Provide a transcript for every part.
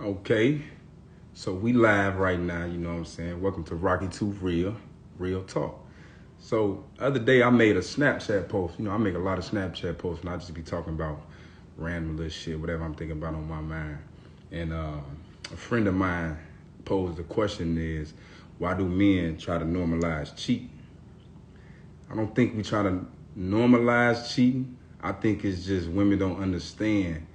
Okay, so we live right now, you know what I'm saying? Welcome to Rocky 2 Real Talk. So, other day I made a Snapchat post. I make a lot of Snapchat posts and I just be talking about random little shit, whatever I'm thinking about on my mind. And a friend of mine posed the question is, why do men try to normalize cheating? I don't think we try to normalize cheating. I think it's just women don't understand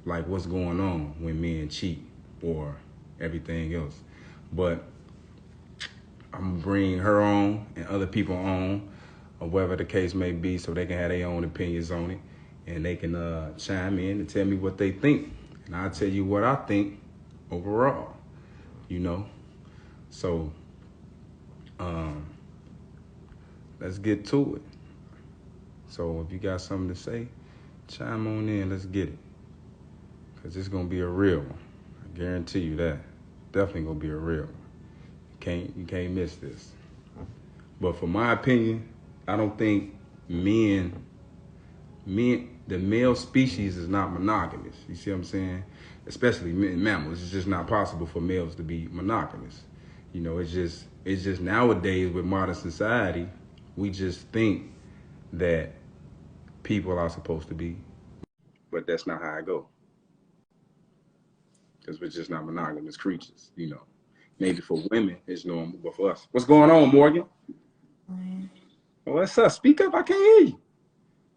like what's going on when men cheat or everything else. But I'm gonna bring her on and other people on, or whatever the case may be, so they can have their own opinions on it, and they can chime in and tell me what they think, and I'll tell you what I think overall. You know, so um, let's get to it. So if you got something to say, chime on in. Let's get it, cause it's gonna be a real one. I guarantee you that. Definitely gonna be a real one. You can't miss this. But for my opinion, I don't think the male species is not monogamous. You see what I'm saying? Especially mammals. It's just not possible for males to be monogamous. It's just nowadays with modern society, we just think that people are supposed to be, but that's not how I go. Because we're just not monogamous creatures. Maybe for women it's normal, but for us. What's going on, Morgan? What's up? Speak up. I can't hear you.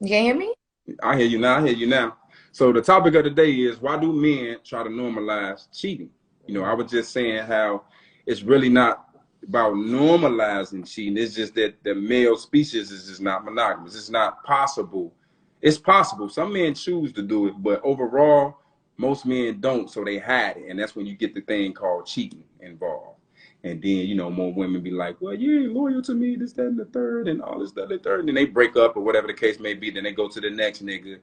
You can hear me? I hear you now. I hear you now. So the topic of the day is, why do men try to normalize cheating? I was just saying how it's really not about normalizing cheating. It's just that the male species is just not monogamous. It's not possible. It's possible. Some men choose to do it, but overall, most men don't. So they hide it. And that's when you get the thing called cheating involved. And then, more women be like, well, you ain't loyal to me, this, that, and the third, and all this, that, and the third. And then they break up or whatever the case may be. Then they go to the next nigga.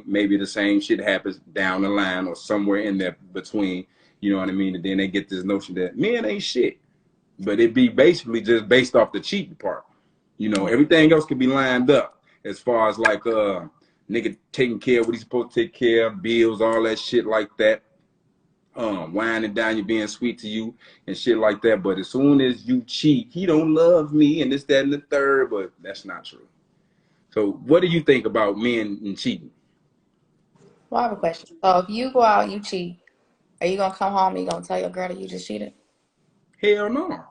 Maybe the same shit happens down the line or somewhere in there between. You know what I mean? And then they get this notion that men ain't shit. But it be basically just based off the cheating part. Everything else can be lined up as far as like nigga taking care of what he's supposed to take care of, bills, all that shit like that. Winding down, you being sweet to you and shit like that. But as soon as you cheat, he don't love me and this, that, and the third. But that's not true. So what do you think about men and cheating? Well, I have a question. So if you go out and you cheat, are you gonna come home and you gonna tell your girl that you just cheated? Hell no.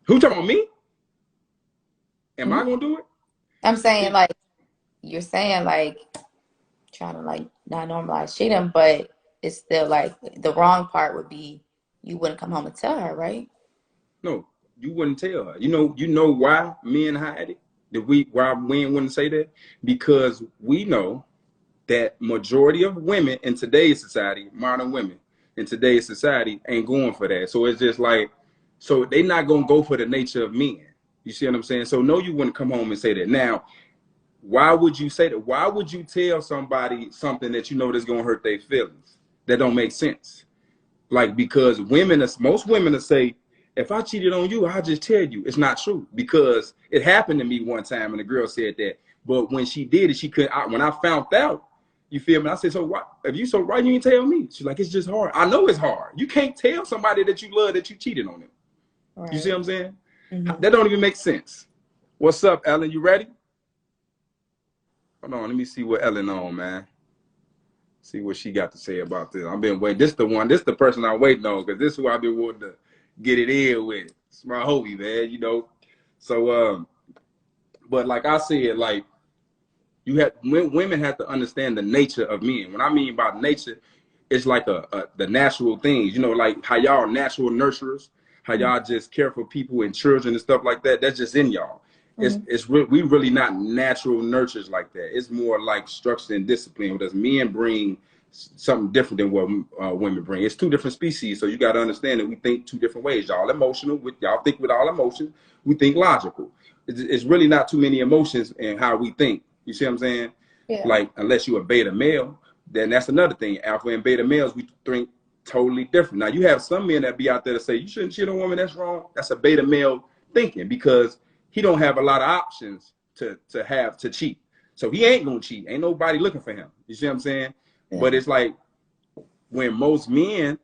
Who talking about me? Am Hmm. I gonna do it? I'm saying like you're saying like trying to like not normalize cheating, but it's still like the wrong part would be you wouldn't come home and tell her, right? No, you wouldn't tell her. You know why men hide it? Why men wouldn't say that? Because we know that majority of women in today's society, modern women in today's society, ain't going for that. So it's just like, so they not gonna go for the nature of men. You see what I'm saying? So no, you wouldn't come home and say that. Now, why would you say that? Why would you tell somebody something that you know that's gonna hurt their feelings? That don't make sense. Like, because most women will say, if I cheated on you, I'll just tell you. It's not true, because it happened to me one time and the girl said that. But when she did it, she couldn't. When I found out, you feel me? I said, so why? If you so right, you ain't tell me. She's like, it's just hard. I know it's hard. You can't tell somebody that you love that you cheated on them. You see Right. what I'm saying? Hmm. That don't even make sense. What's up, Ellen? You ready? Hold on, let me see what Ellen on, man. See what she got to say about this. I've been waiting. This the one. This the person I'm waiting on, because this is who I've been wanting to get it in with. It's my homie, man. So, but like I said, like women have to understand the nature of men. When I mean by nature, it's like the natural things. Like how y'all are natural nurturers, how y'all just care for people and children and stuff like that. That's just in y'all. Hmm. We really not natural nurturers like that. It's more like structure and discipline. Because men bring something different than what women bring. It's two different species, so you got to understand that we think two different ways. Y'all emotional, y'all think with all emotions. We think logical. It's really not too many emotions in how we think. You see what I'm saying? Yeah. Like, unless you a beta male, then that's another thing. Alpha and beta males, we think totally different. Now, you have some men that be out there to say, you shouldn't cheat on a woman, that's wrong. That's a beta male thinking, because he don't have a lot of options to cheat. So he ain't gonna cheat. Ain't nobody looking for him. You see what I'm saying? Yeah. But it's like, when most men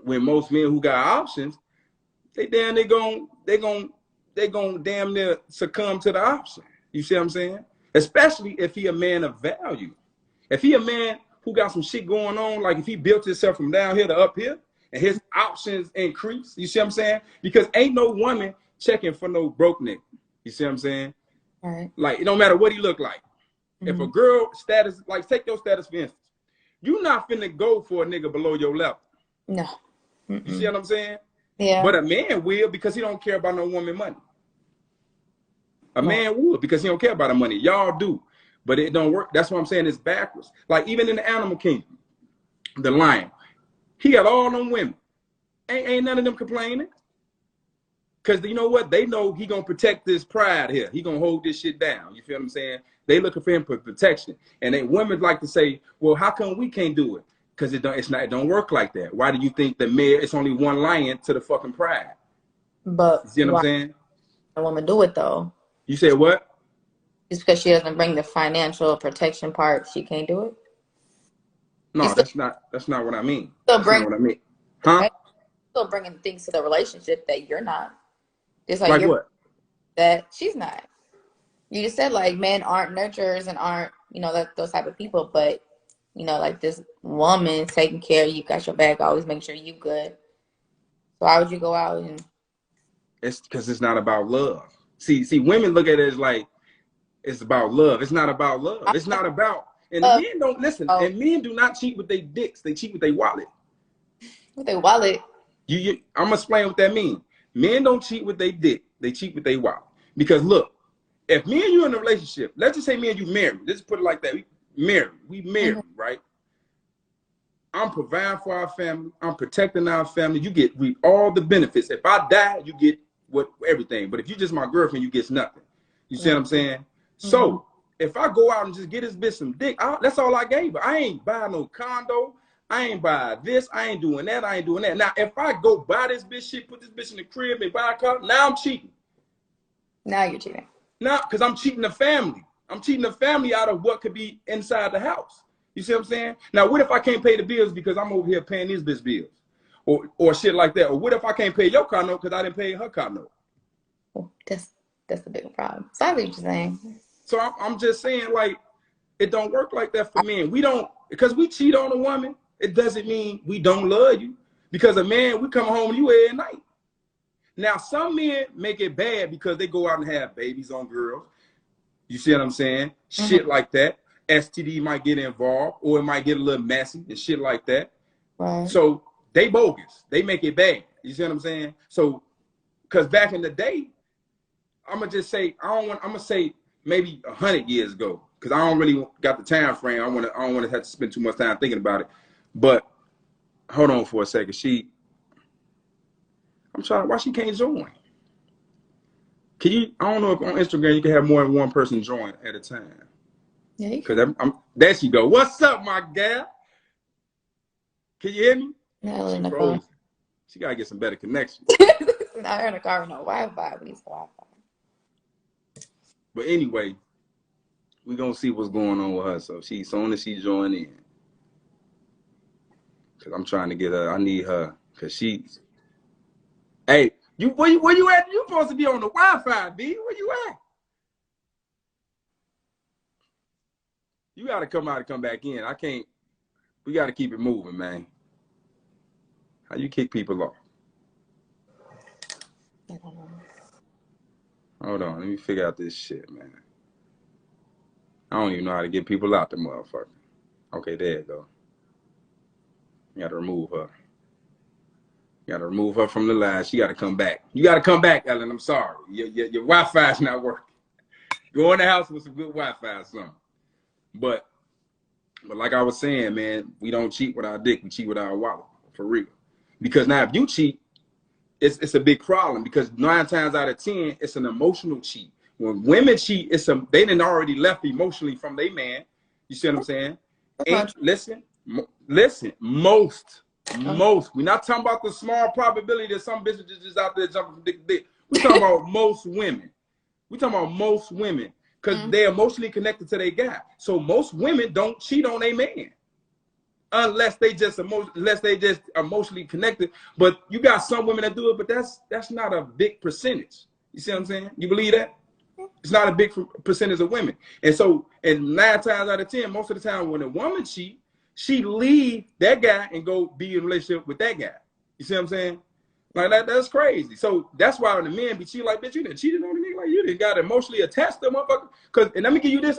when most men who got options, they gon' damn near succumb to the option. You see what I'm saying? Especially if he a man of value. If he a man who got some shit going on, like if he built himself from down here to up here, and his options increase, you see what I'm saying? Because ain't no woman checking for no broke nigga. You see what I'm saying? All right. Like, it don't matter what he look like. If a girl status, like take your status for instance, you not finna go for a nigga below your level. No. You see what I'm saying? Yeah. But a man will because he don't care about no woman money. A man would because he don't care about the money. Y'all do. But it don't work. That's what I'm saying. It's backwards. Like even in the animal kingdom, the lion, he got all them women. Ain't none of them complaining. Because you know what? They know he going to protect this pride here. He going to hold this shit down. You feel what I'm saying? They looking for him for protection. And then women like to say, well, how come we can't do it? Because it don't work like that. Why do you think the mare, it's only one lion to the fucking pride? But you see what I'm saying? A woman do it though. You said what? Just because she doesn't bring the financial protection part, she can't do it? No, that's not what I mean. Still That's not what I mean. Huh? Right? Still bringing things to the relationship that you're not. Just like you're what? That she's not. You just said like men aren't nurturers and aren't, those type of people, but like this woman taking care of you, got your back, always making sure you good. So why would you go out and? It's because it's not about love. See, women look at it as like it's about love. It's not about love. It's not about. And men don't listen. Oh. And men do not cheat with their dicks. They cheat with their wallet. With their wallet. I'm gonna explain what that means. Men don't cheat with their dick. They cheat with their wallet. Because look, if me and you in a relationship, let's just say me and you married. Let's put it like that. We married, right? I'm providing for our family. I'm protecting our family. You get all the benefits. If I die, you get everything. But if you just my girlfriend, you get nothing. You see what I'm saying? So if I go out and just get this bitch some dick, that's all I gave her. I ain't buy no condo. I ain't buy this. I ain't doing that. I ain't doing that. Now, if I go buy this bitch shit, put this bitch in the crib and buy a car, now I'm cheating. Now you're cheating. Now, because I'm cheating the family. I'm cheating the family out of what could be inside the house. You see what I'm saying? Now, what if I can't pay the bills because I'm over here paying these bitch bills? Or shit like that. Or what if I can't pay your car note because I didn't pay her car note? Well, that's the big problem. So I see what you're saying. So I'm just saying, like, it don't work like that for men. We don't, because we cheat on a woman, it doesn't mean we don't love you. Because a man, we come home to you every night. Now, some men make it bad because they go out and have babies on girls. You see what I'm saying? Shit like that. STD might get involved, or it might get a little messy and shit like that. Right. So they bogus. They make it bad. You see what I'm saying? So, because back in the day, I'm gonna just say I'm gonna say maybe 100 years ago, because I don't really got the time frame. I don't want to have to spend too much time thinking about it. But hold on for a second. I'm trying. Why she can't join? Can you? I don't know if on Instagram you can have more than one person join at a time. Yeah. Because there she go. What's up, my gal? Can you hear me? No, she froze. She gotta get some better connection. Not her in the car with no Wi-Fi. We need some Wi-Fi. But anyway, we gonna see what's going on with her. So soon as she join in, because I'm trying to get her. I need her because she's. Hey, where you at? You supposed to be on the Wi-Fi, B. Where you at? You gotta come out and come back in. I can't. We gotta keep it moving, man. How you kick people off? I don't know. Hold on, let me figure out this shit, man. I don't even know how to get people out the motherfucker. Okay, there you go. You gotta remove her. You gotta remove her from the line. She gotta come back. You gotta come back, Ellen. I'm sorry. Your Wi-Fi's not working. Go in the house with some good Wi-Fi or something. But like I was saying, man, we don't cheat with our dick. We cheat with our wallet, for real. Because now if you cheat, it's a big problem, because 9 times out of 10, it's an emotional cheat. When women cheat, they done already left emotionally from their man. You see what I'm saying? And listen, most. We're not talking about the small probability that some bitches just out there jumping from dick to dick. We're talking about most women. We're talking about most women, because they're emotionally connected to their guy. So most women don't cheat on their man. unless they just emotionally connected. But you got some women that do it, but that's not a big percentage. You see what I'm saying? You believe that? It's not a big percentage of women. And so, and 9 times out of 10, most of the time when a woman cheat, she leave that guy and go be in a relationship with that guy. You see what I'm saying? Like that's crazy. So that's why when the men be cheating like, bitch, you done cheated on me, like you done got emotionally attached to motherfucker. Cause and let me give you this.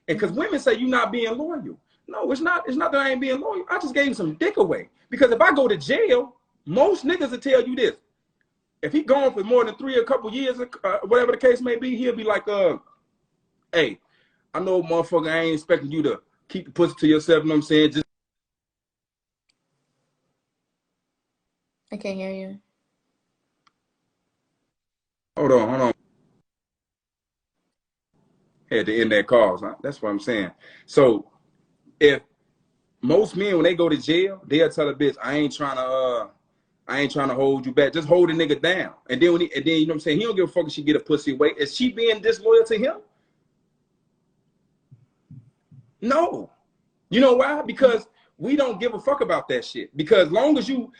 And because women say you not being loyal. No, it's not. It's not that I ain't being loyal. I just gave some dick away. Because if I go to jail, most niggas will tell you this. If he gone for more than 3 or a couple years, whatever the case may be, he'll be like, hey, I know, motherfucker, I ain't expecting you to keep the pussy to yourself. You know what I'm saying? Just I can't hear you. hold on. Had to end that cause. Huh? That's what I'm saying. So if most men, when they go to jail, they'll tell a bitch, I ain't trying to hold you back. Just hold a nigga down. And then you know what I'm saying? He don't give a fuck if she get a pussy away. Is she being disloyal to him? No. You know why? Because we don't give a fuck about that shit. Because long as you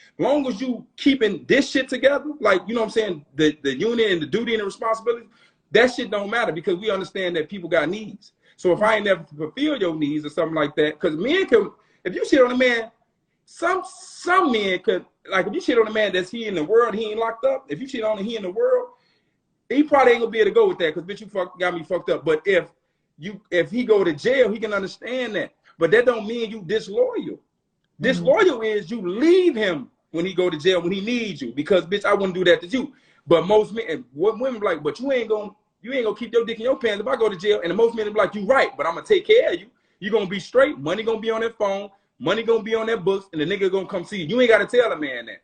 keeping this shit together, like, you know what I'm saying, the union and the duty and the responsibility, that shit don't matter because we understand that people got needs. So if I ain't never fulfill your needs or something like that, because men can, if you shit on a man, some men could, like if you shit on a man that's he in the world, he ain't locked up. If you shit on he in the world, he probably ain't gonna be able to go with that because bitch, you got me fucked up. But if he go to jail, he can understand that. But that don't mean you disloyal. Disloyal is you leave him when he go to jail when he needs you because bitch, I wouldn't do that to you. But most men, what women be like, but you ain't gonna keep your dick in your pants if I go to jail. And most men be like, you right, but I'm gonna take care of you. You gonna be straight. Money gonna be on that phone. Money gonna be on that books, and the nigga gonna come see you. You ain't gotta tell a man that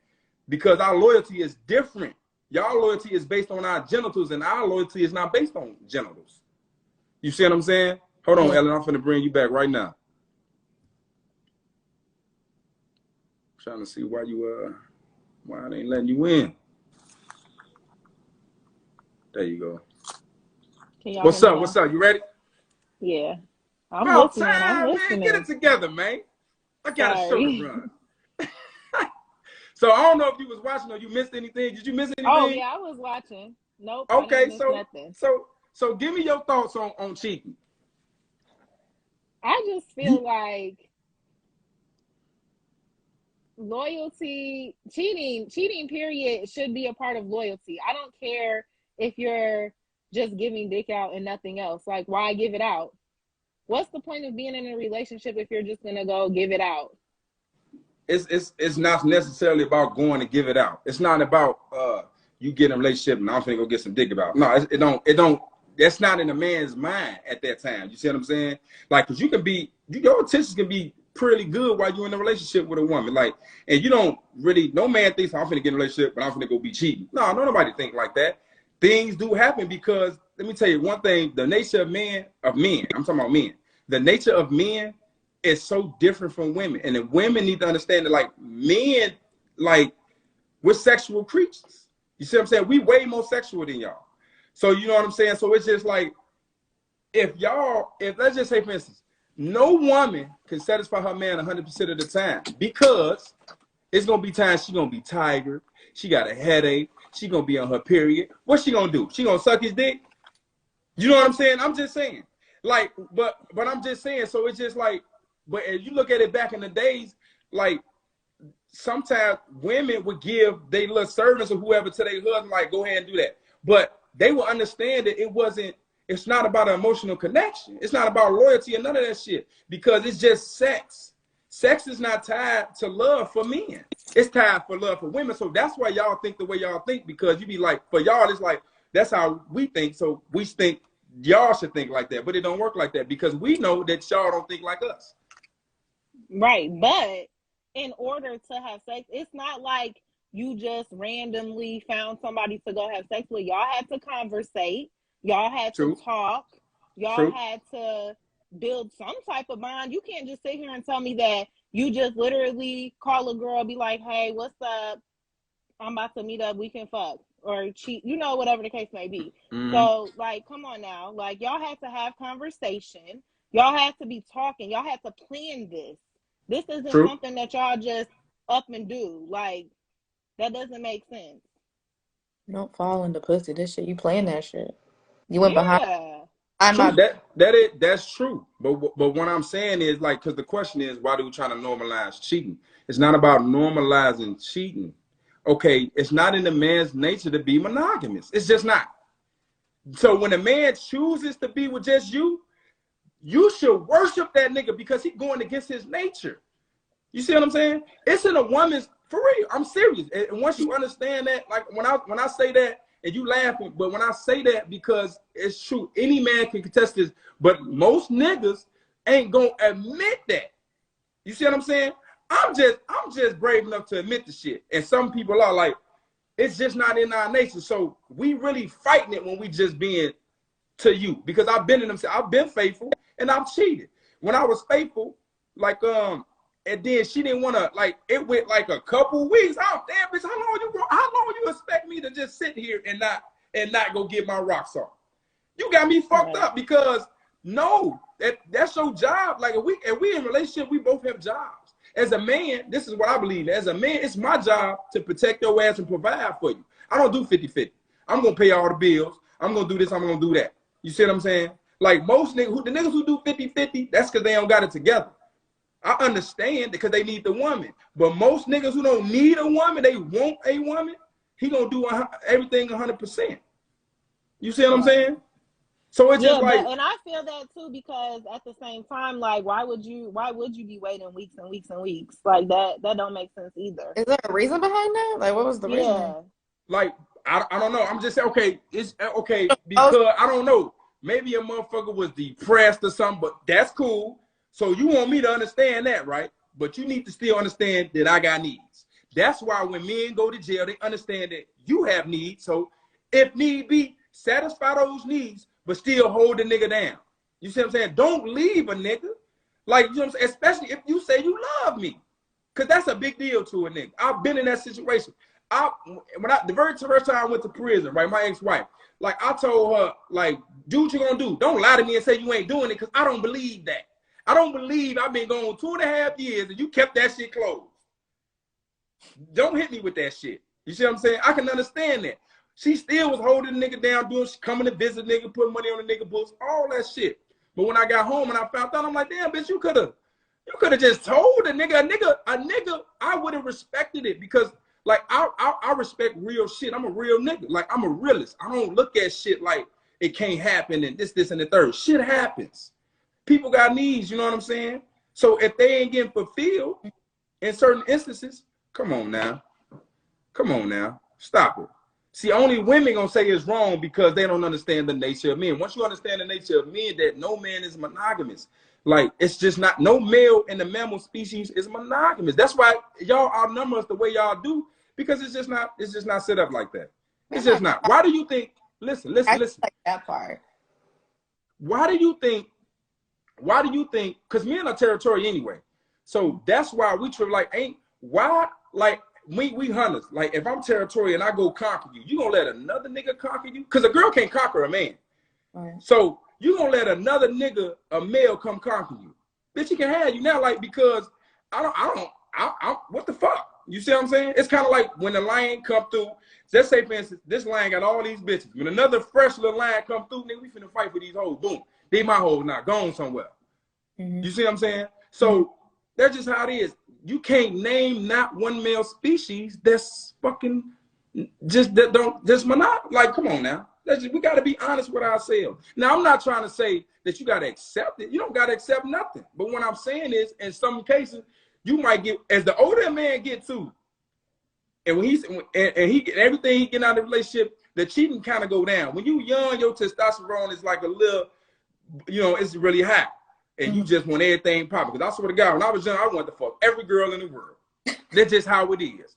because our loyalty is different. Y'all loyalty is based on our genitals, and our loyalty is not based on genitals. You see what I'm saying? Hold on, Ellen. I'm finna bring you back right now. Trying to see why they ain't letting you in. There you go. What's up? What's up? You ready? Yeah. I'm About listening. man. Get it together, man. I got a show to run. So I don't know if you was watching or you missed anything. Did you miss anything? Oh yeah, I was watching. Nope. Okay, nothing. So give me your thoughts on cheating. I just feel like loyalty, cheating period should be a part of loyalty. I don't care if you're just giving dick out and nothing else. Like, why give it out? What's the point of being in a relationship if you're just gonna go give it out? It's not necessarily about going to give it out. It's not about you get in a relationship and I'm finna go get some dick about. No, it don't. That's not in a man's mind at that time. You see what I'm saying? Like, cause your intentions can be pretty good while you're in a relationship with a woman. Like, and you don't really, no man thinks I'm finna get in a relationship, but I'm finna go be cheating. No, nobody think like that. Things do happen because let me tell you one thing: the nature of men, I'm talking about men. The nature of men is so different from women, and the women need to understand that, like, men, like, we're sexual creatures. You see what I'm saying? We way more sexual than y'all. So you know what I'm saying? So it's just like, if let's just say, for instance, no woman can satisfy her man 100% of the time because it's gonna be times she's gonna be tired, she got a headache, she gonna be on her period. What's she gonna do? She gonna suck his dick? You know what I'm saying? I'm just saying. Like, but I'm just saying. So it's just like, but if you look at it back in the days, like, sometimes women would give their little servants or whoever to their husband, like, go ahead and do that. But they will understand that it's not about an emotional connection. It's not about loyalty and none of that shit because it's just sex. Sex is not tied to love for men. It's tied for love for women. So that's why y'all think the way y'all think, because you be like, for y'all, it's like, that's how we think. So we think y'all should think like that, but it don't work like that because we know that y'all don't think like us. Right. But in order to have sex, it's not like you just randomly found somebody to go have sex with. Y'all had to conversate. Y'all had to talk. Y'all had to build some type of bond. You can't just sit here and tell me that you just literally call a girl, be like, hey, what's up? I'm about to meet up. We can fuck or cheat, you know, whatever the case may be. So, like, come on now. Like, y'all had to have conversation. Y'all had to be talking. Y'all had to plan this. This isn't True. something that y'all just up and do. Like, that doesn't make sense. Don't fall into pussy. This shit, you playing that shit. You went behind. Yeah. I'm True. my. That's true. But what I'm saying is like, because the question is, why do we trying to normalize cheating? It's not about normalizing cheating. Okay, it's not in the man's nature to be monogamous. It's just not. So when a man chooses to be with just you should worship that nigga because he's going against his nature. You see what I'm saying? It's in a woman's, for real. I'm serious. And once you understand that, like when I say that, and you laughing, but when I say that, because it's true, any man can contest this, but most niggas ain't gonna admit that. You see what I'm saying? I'm just brave enough to admit the shit. And some people are like, it's just not in our nature. So we really fighting it when we just being to you. Because I've been in them, I've been faithful and I've cheated. When I was faithful, like and then she didn't want to, like, it went like a couple weeks. Oh damn, bitch, how long you expect me to just sit here and not go get my rocks off? You got me fucked up because no, that's your job. Like if we in a relationship, we both have jobs. As a man, this is what I believe. As a man, it's my job to protect your ass and provide for you. I don't do 50-50. I'm gonna pay all the bills. I'm gonna do this, I'm gonna do that. You see what I'm saying? Like most niggas, the niggas who do 50-50, that's because they don't got it together. I understand because they need the woman. But most niggas who don't need a woman, they want a woman, he gonna do everything 100%. You see what I'm saying? So it's just like, and I feel that too, because at the same time, like, why would you be waiting weeks and weeks and weeks? Like that don't make sense either. Is there a reason behind that? Like, what was the reason? Like, I don't know. I'm just saying, okay, it's okay because I don't know. Maybe a motherfucker was depressed or something, but that's cool. So you want me to understand that, right? But you need to still understand that I got needs. That's why when men go to jail, they understand that you have needs. So if need be, satisfy those needs, but still hold the nigga down. You see what I'm saying? Don't leave a nigga. Like, you know what I'm saying? Especially if you say you love me. Because that's a big deal to a nigga. I've been in that situation. The very first time I went to prison, right, my ex-wife, like I told her, like, do what you're gonna do. Don't lie to me and say you ain't doing it, because I don't believe that. I don't believe I've been gone 2.5 years and you kept that shit closed. Don't hit me with that shit. You see what I'm saying? I can understand that. She still was holding the nigga down, coming to visit nigga, putting money on the nigga books, all that shit. But when I got home and I found out, I'm like, damn, bitch, you could have just told a nigga, I would have respected it, because like I respect real shit. I'm a real nigga. Like, I'm a realist. I don't look at shit like it can't happen and this and the third. Shit happens. People got needs, you know what I'm saying? So if they ain't getting fulfilled in certain instances, come on now. Stop it. See, only women gonna say it's wrong because they don't understand the nature of men. Once you understand the nature of men, that no man is monogamous. Like, it's just not, no male in the mammal species is monogamous. That's why y'all outnumber us the way y'all do, because it's just not set up like that. It's just not. Why do you think, listen. Like that part. Why do you think, because men are territory anyway. So that's why we trip, like, like, we hunters. Like, if I'm territory and I go conquer you, you gonna let another nigga conquer you? Because a girl can't conquer a man. Right. So you gonna let another nigga, a male, come conquer you? Bitch, he can have you now, like, because I what the fuck? You see what I'm saying? It's kind of like when the lion come through. Let's say, for instance, this lion got all these bitches. When another fresh little lion come through, nigga, we finna fight for these hoes. Boom. They my hoes now, gone somewhere. You see what I'm saying? So that's just how it is. You can't name not one male species that's fucking like, come on now. We got to be honest with ourselves. Now, I'm not trying to say that you got to accept it. You don't got to accept nothing. But what I'm saying is, in some cases, you might get, as the older a man gets too, and when he get everything he get out of the relationship, the cheating kind of go down. When you young, your testosterone is like a little, it's really high. And you just want everything popping. Because I swear to God, when I was young, I wanted to fuck every girl in the world. That's just how it is.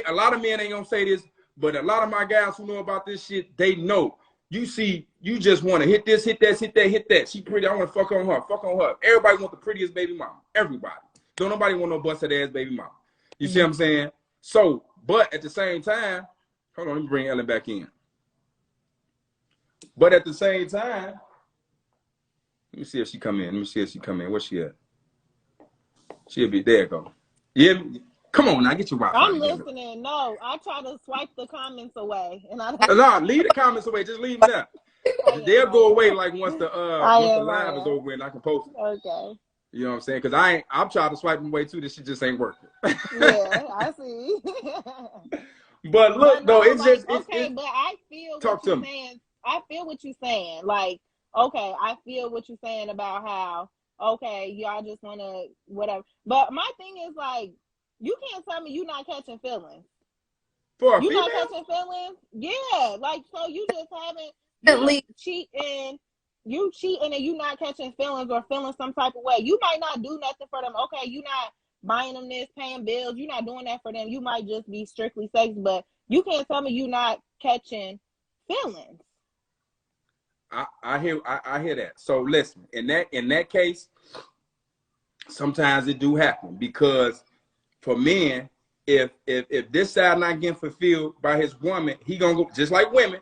A lot of men ain't gonna say this, but a lot of my guys who know about this shit, they know. You see, you just want to hit this, hit that, hit that. She pretty, I want to fuck on her. Everybody want the prettiest baby mama. Everybody. Don't nobody want no busted ass baby mama. You see what I'm saying? So, but at the same time, hold on, let me bring Ellen back in. But at the same time, let me see if she come in. Where's she at? She'll be there. Go. Yeah. Come on now, get your Wi-Fi I'm together. listening. No, I try to swipe the comments away, and I No, leave the comments away. Just leave them there. They'll go away like once the live is over and I can post it. Okay. You know what I'm saying? Because I'm trying to swipe them away too. This shit just ain't working. Yeah, I see. But look, though, it's like, just okay. But I feel talk what you're to me. saying. I feel what you're saying. Like, okay, I feel what you're saying about how okay, y'all just want to whatever. But my thing is like, you can't tell me you're not catching feelings. For a You female? not catching feelings? Yeah, like so you just haven't cheating. You cheating and you not catching feelings or feeling some type of way. You might not do nothing for them. Okay, you not buying them this, paying bills. You're not doing that for them. You might just be strictly sex, but you can't tell me you not catching feelings. I hear that. So listen, in that case, sometimes it do happen because for men, if this side not getting fulfilled by his woman, he gonna go just like women.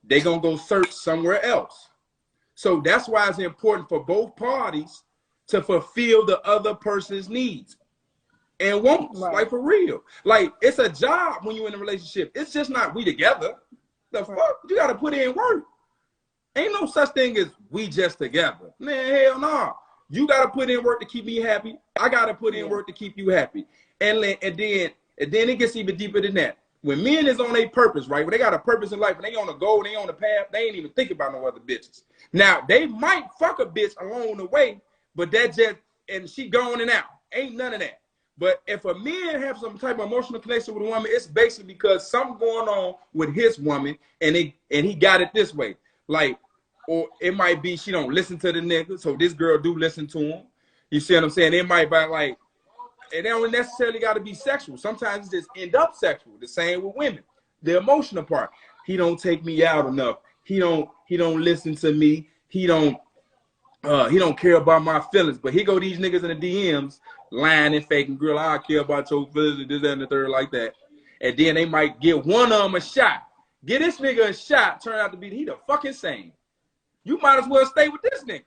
They gonna go search somewhere else. So that's why it's important for both parties to fulfill the other person's needs and wants, Right. like for real. Like it's a job when you're in a relationship. It's just not we together. The fuck, you gotta put in work. Ain't no such thing as we just together. Man, hell no. You gotta put in work to keep me happy. I gotta put in work to keep you happy. And then it gets even deeper than that. When men is on a purpose, right? When they got a purpose in life and they on a goal, they on the path, they ain't even thinking about no other bitches. Now, they might fuck a bitch along the way, but that just, and she going and out. Ain't none of that. But if a man have some type of emotional connection with a woman, it's basically because something going on with his woman and he got it this way. Like, or it might be she don't listen to the nigga, so this girl do listen to him. You see what I'm saying? It might be like, it don't necessarily got to be sexual. Sometimes it just end up sexual. The same with women. The emotional part. He don't take me out enough. He don't listen to me. He don't care about my feelings. But here go these niggas in the DMs lying and faking. Girl, I care about your feelings, this, that, and the third, like that. And then they might get one of them a shot. Get this nigga a shot. Turn out to be he the fucking same. You might as well stay with this nigga.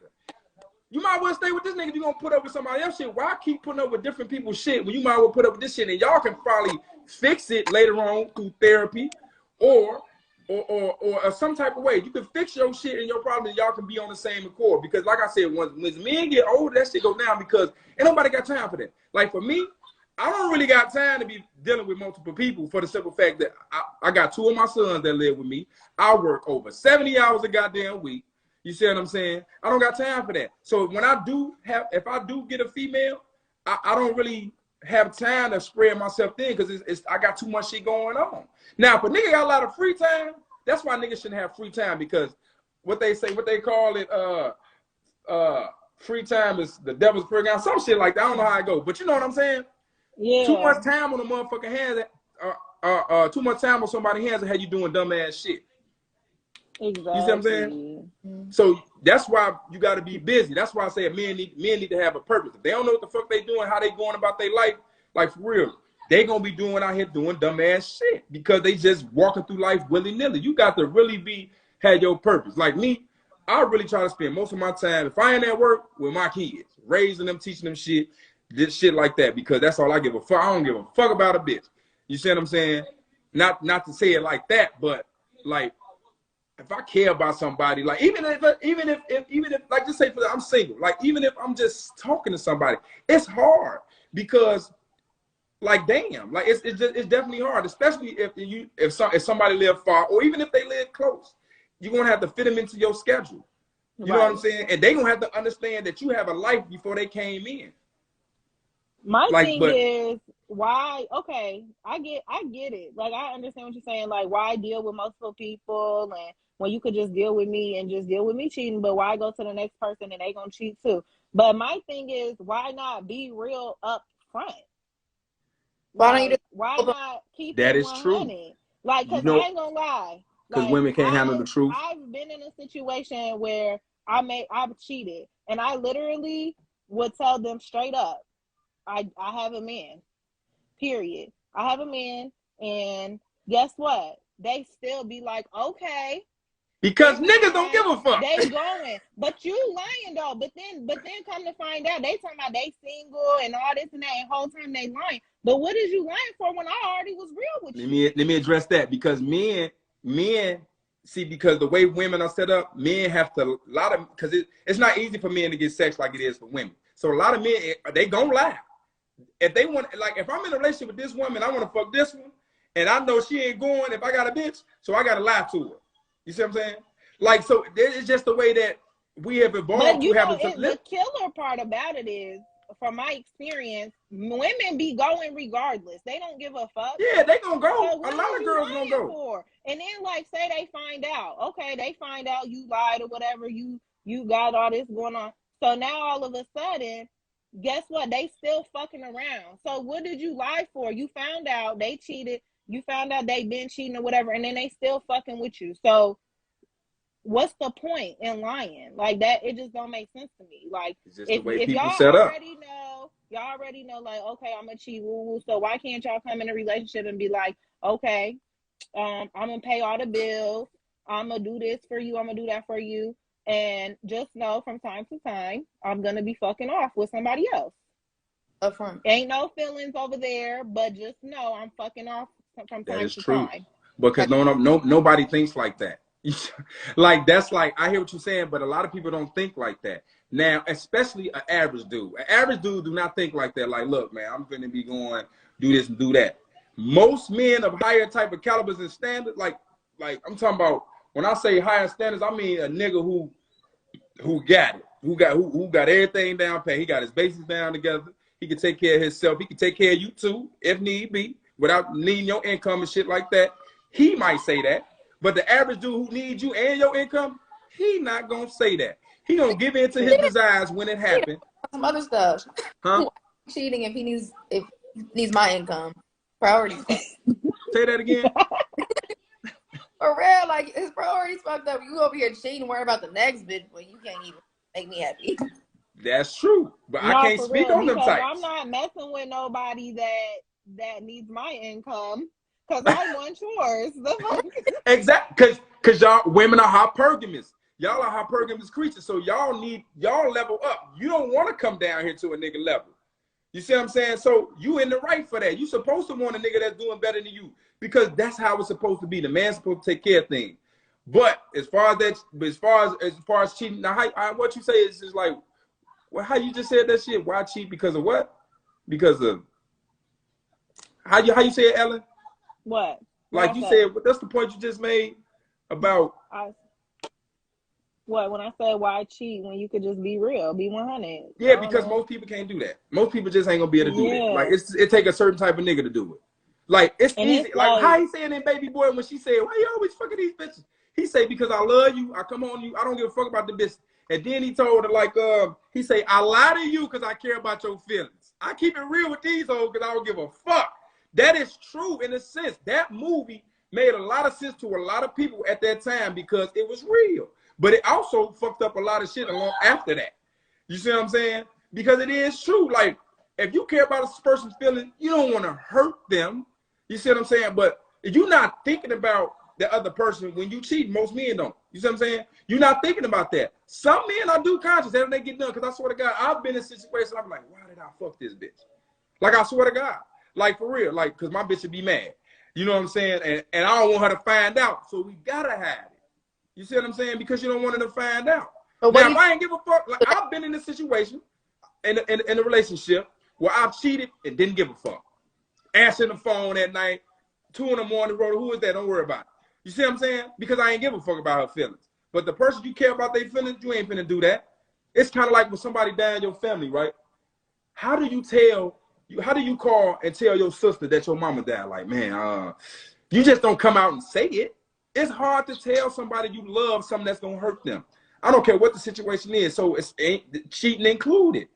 You might well stay with this nigga if you're going to put up with somebody else shit. Why keep putting up with different people's shit when you might well put up with this shit and y'all can probably fix it later on through therapy or some type of way. You can fix your shit and your problem and y'all can be on the same accord. Because like I said, when men get older, that shit go down because ain't nobody got time for that. Like for me, I don't really got time to be dealing with multiple people for the simple fact that I got two of my sons that live with me. I work over 70 hours a goddamn week. You see what I'm saying? I don't got time for that. So when if I do get a female, I don't really have time to spread myself thin because I got too much shit going on. Now, if a nigga got a lot of free time, that's why niggas shouldn't have free time because what they call it, free time is the devil's playground, some shit like that. I don't know how it goes, but you know what I'm saying? Yeah. Too much time on a motherfucking hands, too much time on somebody's hands and have you doing dumb ass shit. Exactly. You see what I'm saying? So that's why you got to be busy. That's why I say men need to have a purpose. If they don't know what the fuck they doing, how they going about their life, like for real, they gonna be doing out here doing dumb ass shit because they just walking through life willy nilly. You got to really have your purpose. Like me, I really try to spend most of my time if I ain't at work with my kids, raising them, teaching them shit, this shit like that because that's all I give a fuck. I don't give a fuck about a bitch. You see what I'm saying? Not to say it like that, but like. If I care about somebody, like even if like just say I'm single, like even if I'm just talking to somebody, it's hard because like damn, like it's definitely hard, especially if somebody live far or even if they live close, you're gonna have to fit them into your schedule. You know what I'm saying? And they gonna have to understand that you have a life before they came in. My thing is why? Okay, I get it. Like I understand what you're saying. Like why deal with multiple people and when you could just deal with me and just deal with me cheating, but why go to the next person and they gonna cheat too? But my thing is why not be real up front? Why not keep that it is 100? True. Like, cause I ain't gonna lie. Because like, women can't handle the truth. I've been in a situation where I've cheated, and I literally would tell them straight up, I have a man. Period. I have a man, and guess what? They still be like, okay. Because niggas don't give a fuck. They going, but you lying though. But then come to find out, they talking about they single and all this and that, and whole time they lying. But what is you lying for when I already was real with you? Let me address that, because men see, because the way women are set up, men have to because it's not easy for men to get sex like it is for women. So a lot of men, they gonna lie. If they want, like, if I'm in a relationship with this woman, I want to fuck this one, and I know she ain't going if I got a bitch, so I gotta lie to her. You see what I'm saying? Like, so it's just the way that we have evolved. But you know, the killer part about it is, from my experience, women be going regardless. They don't give a fuck. Yeah, they gonna go. So a lot of girls gonna go. For? And then, like, say they find out. Okay, they find out you lied or whatever. You got all this going on. So now all of a sudden, guess what? They still fucking around. So what did you lie for? You found out they cheated. You found out they been cheating or whatever, and then they still fucking with you. So what's the point in lying? Like that, it just don't make sense to me. Like, if y'all already know, like, okay, I'm gonna cheat, woo woo. So why can't y'all come in a relationship and be like, okay, I'm gonna pay all the bills, I'm gonna do this for you, I'm gonna do that for you, and just know from time to time I'm gonna be fucking off with somebody else. Upfront. Ain't no feelings over there, but just know I'm fucking off from time to time. Because nobody thinks like that. Like, that's like, I hear what you're saying, but a lot of people don't think like that. Now, especially an average dude. An average dude do not think like that. Like, look, man, I'm going to be going do this and do that. Most men of higher type of calibers and standards, like I'm talking about, when I say higher standards, I mean a nigga who got it, who got everything down pat. He got his bases down together. He can take care of himself. He can take care of you too, if need be, without needing your income and shit like that. He might say that. But the average dude who needs you and your income, he not gonna say that. He gonna give in to his desires when it happens. Some other stuff. Huh? Cheating if he needs my income. Priorities. Say that again. For real, like, his priorities fucked up. You over here cheating, worry about the next bitch, but you can't even make me happy. That's true, but I can't speak on them types. I'm not messing with nobody that needs my income. Because I want yours. Exactly. Because y'all women are hypergamous. Y'all are hypergamous creatures. So y'all level up. You don't want to come down here to a nigga level. You see what I'm saying? So you in the right for that. You supposed to want a nigga that's doing better than you. Because that's how it's supposed to be. The man's supposed to take care of things. But as far as cheating, now what you say is just like, well, how you just said that shit? Why cheat? Because of what? Because of how you say it, Ellen? What? Like you said, that's the point you just made about what? When I said why cheat when you could just be real, be 100. Yeah, because most people can't do that. Most people just ain't gonna be able to do that. Like it take a certain type of nigga to do it. Like it's easy. It's like how he saying in Baby Boy when she said, "Why you always fucking these bitches?" He say, "Because I love you. I come on you. I don't give a fuck about the bitch." And then he told her like, he say, "I lie to you because I care about your feelings. I keep it real with these hoes because I don't give a fuck." That is true in a sense. That movie made a lot of sense to a lot of people at that time because it was real. But it also fucked up a lot of shit along after that. You see what I'm saying? Because it is true. Like, if you care about a person's feelings, you don't want to hurt them. You see what I'm saying? But if you're not thinking about the other person when you cheat, most men don't. You see what I'm saying? You're not thinking about that. Some men are due conscious after they get done. Because I swear to God, I've been in situations I'm like, why did I fuck this bitch? Like, I swear to God. Like, for real. Like, because my bitch would be mad. You know what I'm saying? And I don't want her to find out. So we got to hide it. You see what I'm saying? Because you don't want her to find out. Now, if I ain't give a fuck, like, I've been in a situation, in a relationship, where I've cheated and didn't give a fuck. Answering the phone at night, 2 in the morning, who is that? Don't worry about it. You see what I'm saying? Because I ain't give a fuck about her feelings. But the person you care about their feelings, you ain't finna do that. It's kind of like when somebody died in your family, right? How do you call and tell your sister that your mama died? Like, man, you just don't come out and say it. It's hard to tell somebody you love something that's gonna hurt them. I don't care what the situation is. So it's cheating included.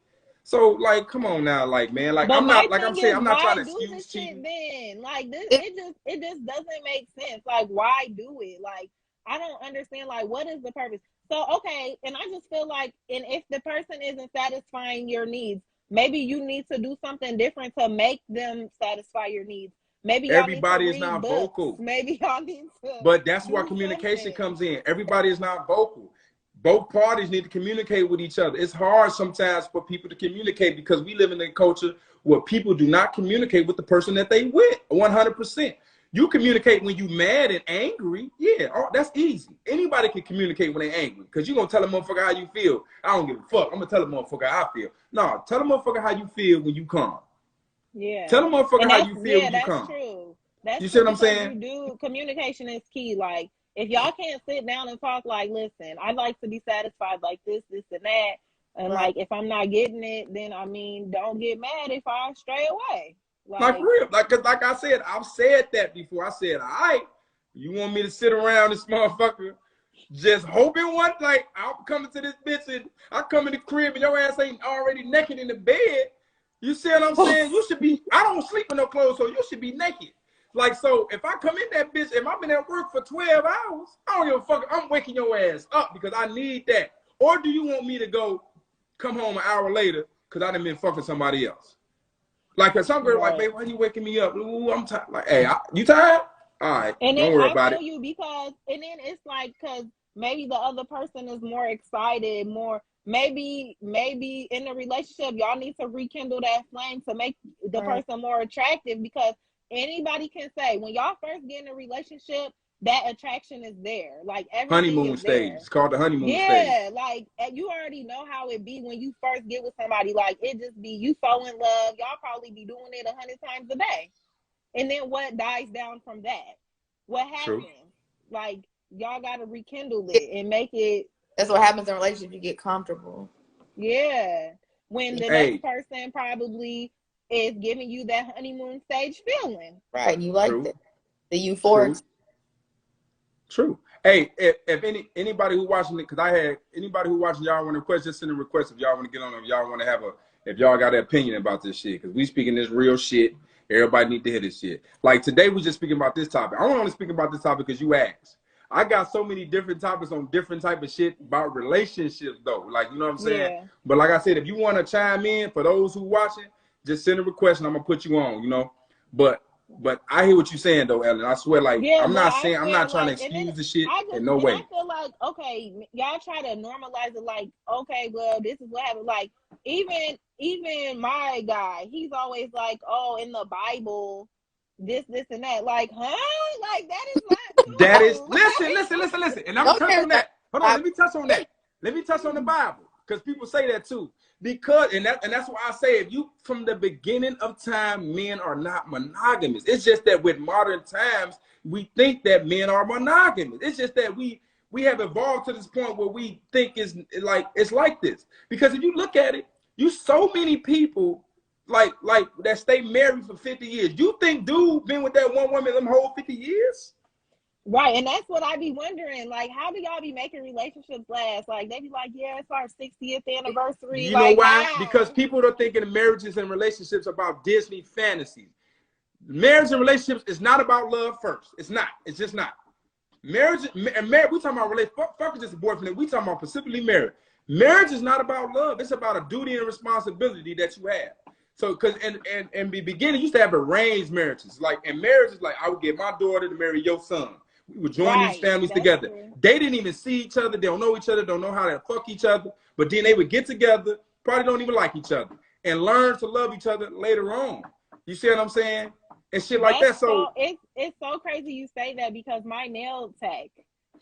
So, like, come on now, like, man, like, I'm not trying to excuse cheating. Then, like, this, it just doesn't make sense. Like, why do it? Like, I don't understand. Like, what is the purpose? So, okay, and I just feel like, and if the person isn't satisfying your needs, maybe you need to do something different to make them satisfy your needs. Maybe y'all need to Everybody is read not books. vocal. Maybe y'all need to But that's where do communication something. comes in. Everybody is not vocal. Both parties need to communicate with each other. It's hard sometimes for people to communicate because we live in a culture where people do not communicate with the person that they with 100%. You communicate when you mad and angry. Yeah, that's easy. Anybody can communicate when they're angry because you're going to tell a motherfucker how you feel. I don't give a fuck. I'm going to tell a motherfucker how I feel. No, tell a motherfucker how you feel when you calm. Yeah. Tell a motherfucker And how you feel when you that's calm. true. That's You see true what I'm because saying? communication is key. Like, if y'all can't sit down and talk, like, listen, I'd like to be satisfied like this, and that. And, like, if I'm not getting it, then, I mean, don't get mad if I stray away. Like for real. Like I said, I've said that before. I said, all right, you want me to sit around this motherfucker just hoping one, like, I'm coming to this bitch and I come in the crib and your ass ain't already naked in the bed. You see what I'm saying? You should be, I don't sleep in no clothes, so you should be naked. Like, so if I come in that bitch, if I've been at work for 12 hours, I don't give a fuck. I'm waking your ass up because I need that. Or do you want me to go come home an hour later because I done been fucking somebody else? Like, some girl like, babe, why you waking me up? Ooh, I'm tired. Like, hey, you tired? All right, And don't then worry I about feel it. you because, and then it's like, because maybe the other person is more excited, maybe in the relationship, y'all need to rekindle that flame to make the person more attractive because anybody can say when y'all first get in a relationship, that attraction is there. Like everything Honeymoon is stage. there. It's called the honeymoon stage. Yeah, like you already know how it be when you first get with somebody. Like it just be you so in love. Y'all probably be doing it 100 times a day. And then what dies down from that? What happens? True. Like y'all gotta rekindle it and make it. That's what happens in relationships. You get comfortable. Yeah. When the next person probably is giving you that honeymoon stage feeling. Right. You like that. The euphoric. True. Hey, if anybody who watching it, because I had anybody who watching, y'all want to request, just send a request if y'all want to get on, if y'all want to have if y'all got an opinion about this shit, because we speaking this real shit. Everybody need to hear this shit. Like today, we just speaking about this topic. I want to speak about this topic because you asked. I got so many different topics on different type of shit about relationships, though. Like, you know what I'm saying? Yeah. But like I said, if you want to chime in, for those who watching, just send a request and I'm gonna put you on. You know, but I hear what you're saying though, Ellen. I swear, like I'm not trying to excuse the shit in no way. I feel like, okay, y'all try to normalize it. Like, okay, well, this is what happened. Like, even my guy, he's always like, oh, in the Bible, this, and that. Like, huh? Like that is not true. That is listen. And I'm gonna touch on that. Hold on, let me touch on that. Let me touch on the Bible because people say that too. Because and that's why I say if you from the beginning of time, men are not monogamous. It's just that with modern times, we think that men are monogamous. It's just that we have evolved to this point where we think it's like this. Because if you look at it, you so many people like that stay married for 50 years. You think dude been with that one woman them whole 50 years? Right, and that's what I be wondering. Like, how do y'all be making relationships last? Like, they be like, yeah, it's our 60th anniversary. You know why? Because people are thinking marriages and relationships about Disney fantasies. Marriage and relationships is not about love first. It's not. It's just not. Marriage, we talking about relationship. Fuck is just a boyfriend. We talking about specifically marriage. Marriage is not about love. It's about a duty and responsibility that you have. So, because in the beginning, you used to have arranged marriages. Like, and marriage is like, I would get my daughter to marry your son. We would join these families together. True. They didn't even see each other. They don't know each other. Don't know how to fuck each other. But then they would get together. Probably don't even like each other. And learn to love each other later on. You see what I'm saying? And shit like that. So it's so crazy you say that because my nail tech,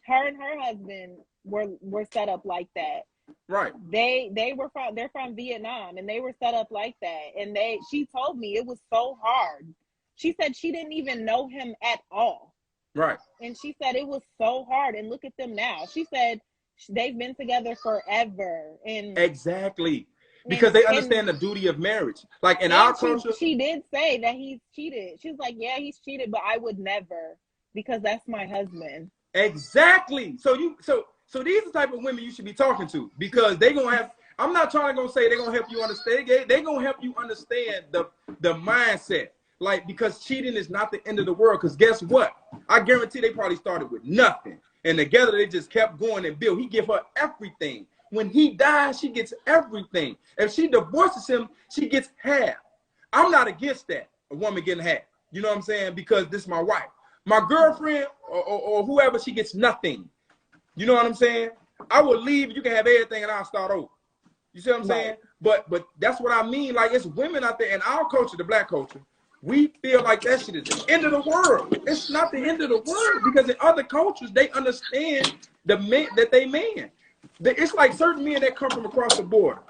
her and her husband were set up like that. Right. They're from Vietnam and they were set up like that. And she told me it was so hard. She said she didn't even know him at all. Right. And she said it was so hard. And look at them now. She said they've been together forever. And exactly. Because they understand the duty of marriage. Like in our culture. She did say that he's cheated. She's like, yeah, he's cheated, but I would never because that's my husband. Exactly. So these are the type of women you should be talking to because they're going to have, I'm not trying to say they're going to help you understand. They're going to help you understand the mindset. Like, because cheating is not the end of the world. Because guess what? I guarantee they probably started with nothing. And together they just kept going and built. He give her everything. When he dies, she gets everything. If she divorces him, she gets half. I'm not against that, a woman getting half. You know what I'm saying? Because this is my wife. My girlfriend or whoever, she gets nothing. You know what I'm saying? I will leave. You can have everything, and I'll start over. You see what I'm saying? But that's what I mean. Like, it's women out there in our culture, the black culture. We feel like that shit is the end of the world. It's not the end of the world, because in other cultures they understand the men that they man. It's like certain men that come from across the border.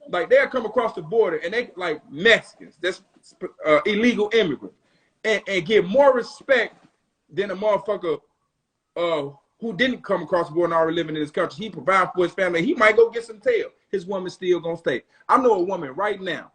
Like, they'll come across the border and they like Mexicans, that's illegal immigrants, and give more respect than a motherfucker who didn't come across the border and already living in this country. He provides for his family. He might go get some tail. His woman's still gonna stay. I know a woman right now.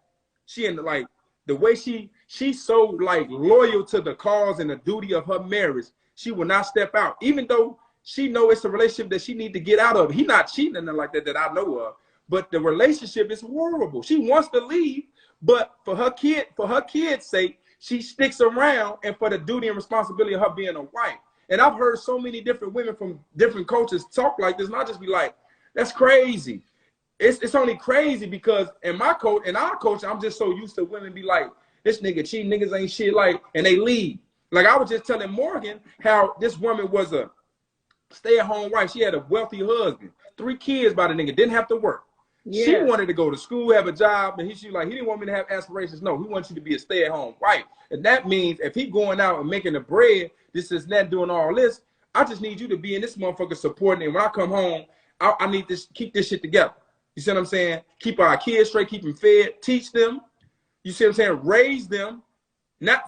She in like the way she's so like loyal to the cause and the duty of her marriage. She will not step out, even though she know it's a relationship that she need to get out of. He not cheating or nothing like that I know of. But the relationship is horrible. She wants to leave, but for her kid's sake, she sticks around, and for the duty and responsibility of her being a wife. And I've heard so many different women from different cultures talk like this, and I just be like, that's crazy. It's only crazy because in our culture, I'm just so used to women be like, this nigga cheating, niggas ain't shit, like, and they leave. Like, I was just telling Morgan how this woman was a stay-at-home wife. She had a wealthy husband, 3 kids by the nigga, didn't have to work. Yeah. She wanted to go to school, have a job, and she didn't want me to have aspirations. No, he wants you to be a stay-at-home wife. And that means if he going out and making the bread, this is that, doing all this, I just need you to be in this motherfucker supporting it. And when I come home, I need to keep this shit together. You see what I'm saying? Keep our kids straight, keep them fed, teach them. You see what I'm saying? Raise them. Not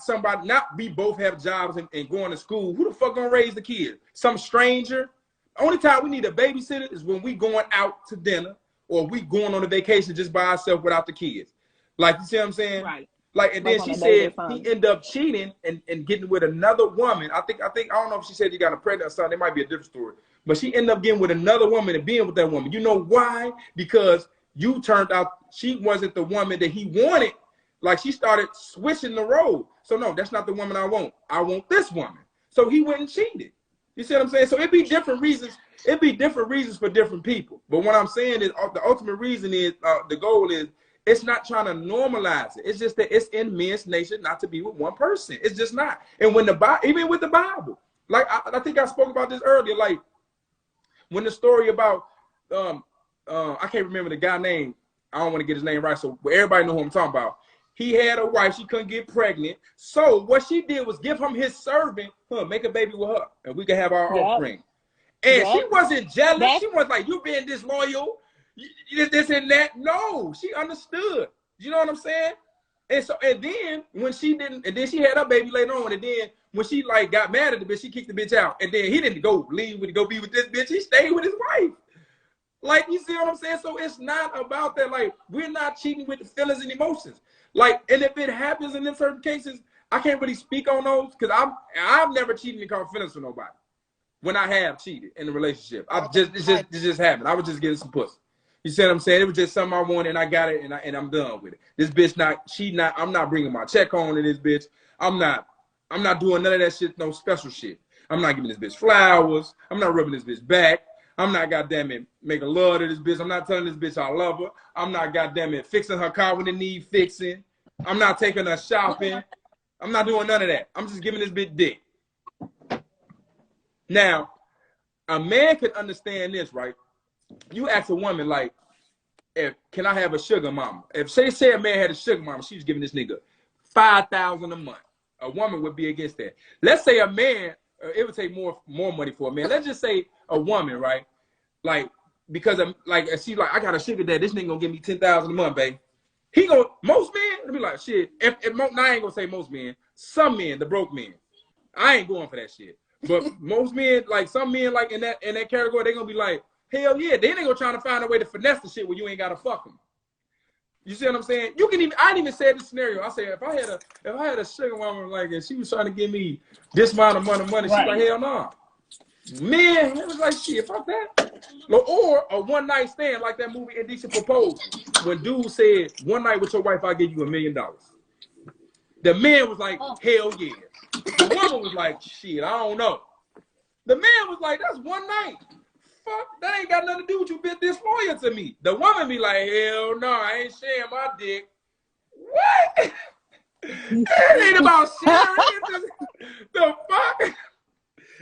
we both have jobs and going to school. Who the fuck gonna raise the kids? Some stranger? Only time we need a babysitter is when we going out to dinner or we going on a vacation just by ourselves without the kids. Like, you see what I'm saying? Right. Like, and then she said he ended up cheating and getting with another woman. I don't know if she said he got her pregnant or something. It might be a different story. But she ended up getting with another woman and being with that woman. You know why? Because you turned out she wasn't the woman that he wanted. Like, she started switching the role. So no, that's not the woman I want. I want this woman. So he went and cheated. You see what I'm saying? So it'd be different reasons. It'd be different reasons for different people. But what I'm saying is the ultimate reason is the goal is it's not trying to normalize it. It's just that it's in men's nature not to be with one person. It's just not. And when even with the Bible, like I think I spoke about this earlier, like when the story about I can't remember the guy name. I don't want to get his name right, so everybody know who I'm talking about. He had a wife, she couldn't get pregnant. So what she did was give him his servant, make a baby with her, and we can have our offspring. And she wasn't jealous. She was like, you being disloyal, this and that. No, she understood. You know what I'm saying? And then when she didn't, and then she had her baby later on, and then when she like got mad at the bitch, she kicked the bitch out. And then he didn't go be with this bitch. He stayed with his wife. Like, you see what I'm saying? So it's not about that. Like, we're not cheating with the feelings and emotions. Like, and if it happens in certain cases, I can't really speak on those because I've never cheated and caught feelings for nobody. When I have cheated in a relationship, it just happened. I was just getting some pussy. You see what I'm saying? It was just something I wanted, and I got it, and I'm done with it. This bitch I'm not bringing my check home to this bitch. I'm not doing none of that shit, no special shit. I'm not giving this bitch flowers. I'm not rubbing this bitch back. I'm not goddamn it making love to this bitch. I'm not telling this bitch I love her. I'm not goddamn it fixing her car when it need fixing. I'm not taking her shopping. I'm not doing none of that. I'm just giving this bitch dick. Now, a man can understand this, right? You ask a woman, like, can I have a sugar mama? If say a man had a sugar mama, she was giving this nigga $5,000 a month. A woman would be against that. Let's say a man, it would take more money for a man. Let's just say a woman, right? Like, because she's like, I got a sugar dad. This nigga gonna give me $10,000 a month, babe. Most men, be like, shit. I ain't gonna say most men. Some men, the broke men, I ain't going for that shit. But most men, like some men, like in that category, they gonna be like, hell yeah. Then they gonna try to find a way to finesse the shit where you ain't gotta fuck them. You see what I'm saying? I didn't even say this scenario. I said if I had a sugar woman like and she was trying to give me this amount of money, she's like, hell no. Nah. Man, it was like shit, fuck that. Or a one night stand like that movie Indecent Proposal. When dude said, one night with your wife, I'll give you $1 million. The man was like, hell yeah. The woman was like, shit, I don't know. The man was like, that's one night. Fuck, that ain't got nothing to do with you being disloyal to me. The woman be like, hell no, I ain't sharing my dick. What? It ain't about sharing. It's just, the fuck.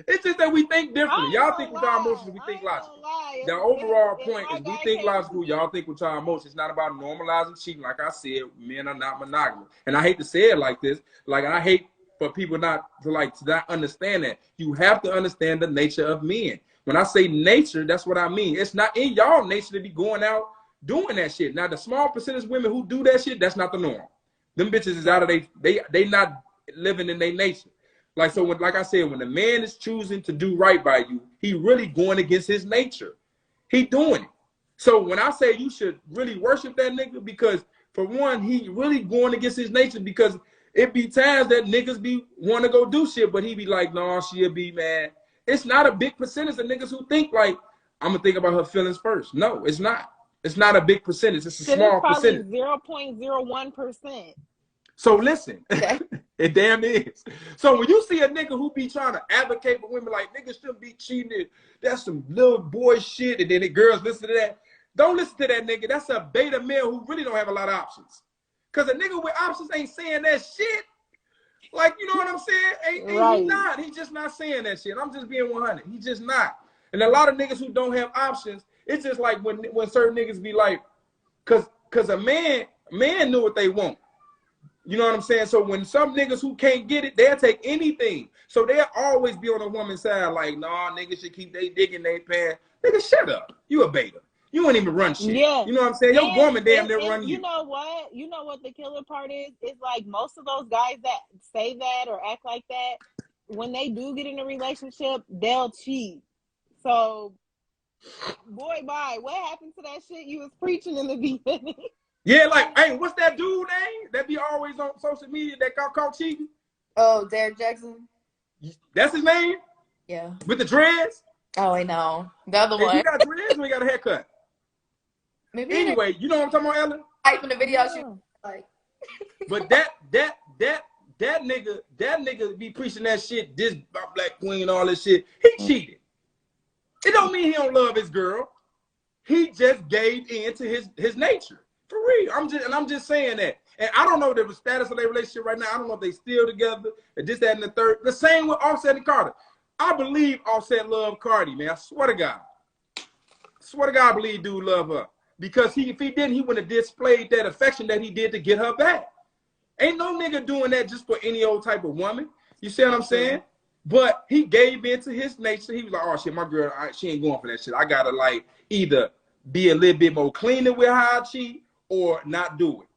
It's just that we think differently. Y'all think with our emotions, we think logical. The overall point is we think logical. Y'all think with our emotions. It's not about normalizing cheating. Like I said, men are not monogamous. And I hate to say it like this. Like I hate for people not to not understand that. You have to understand the nature of men. When I say nature, that's what I mean. It's not in y'all nature to be going out doing that shit. Now the small percentage of women who do that shit, that's not the norm. Them bitches is out of they not living in their nature. Like so, like I said, when the man is choosing to do right by you, he really going against his nature. He doing it. So when I say you should really worship that nigga, because for one, he really going against his nature, because it be times that niggas be want to go do shit, but he be like, no, she'll be mad. It's not a big percentage of niggas who think like, I'm gonna think about her feelings first. No, it's not. It's not a big percentage. It's a small percentage. 0.01%. So listen, it damn is. So when you see a nigga who be trying to advocate for women like niggas shouldn't be cheating, that's some little boy shit, and then the girls listen to that. Don't listen to that nigga. That's a beta male who really don't have a lot of options. Cause a nigga with options ain't saying that shit. Like, you know what I'm saying? Right. He not. He just not saying that shit. I'm just being 100. He just not. And a lot of niggas who don't have options, it's just like when certain niggas be like, cause a man knew what they want. You know what I'm saying? So when some niggas who can't get it, they'll take anything. So they'll always be on a woman's side like, nah, niggas should keep they dick in their pants. Nigga, shut up. You a beta. You don't even run shit. Yeah. You know what I'm saying? Your woman damn near run you. You know what? You know what the killer part is? It's like most of those guys that say that or act like that, when they do get in a relationship, they'll cheat. So, boy, bye. What happened to that shit you was preaching in the beginning? Yeah, like, hey, what's that dude name that be always on social media that got caught cheating? Oh, Derek Jackson. That's his name? Yeah. With the dreads? Oh, I know. The other Hey, one. he got dreads or he got a haircut? Maybe anyway, you know what I'm talking about, Ellen? Type in the video, she like. But that nigga be preaching that shit, this black queen, all this shit. He cheated. It don't mean he don't love his girl. He just gave in to his nature. For real. I'm just saying that. And I don't know the status of their relationship right now. I don't know if they still together or this, that, and the third. The same with Offset and Carter. I believe Offset love Cardi, man. I swear to God. I believe dude love her. Because if he didn't, he wouldn't have displayed that affection that he did to get her back. Ain't no nigga doing that just for any old type of woman. You see what I'm saying? But he gave in to his nature. He was like, oh shit, my girl, she ain't going for that shit. I gotta like either be a little bit more cleaner with how I cheat or not do it.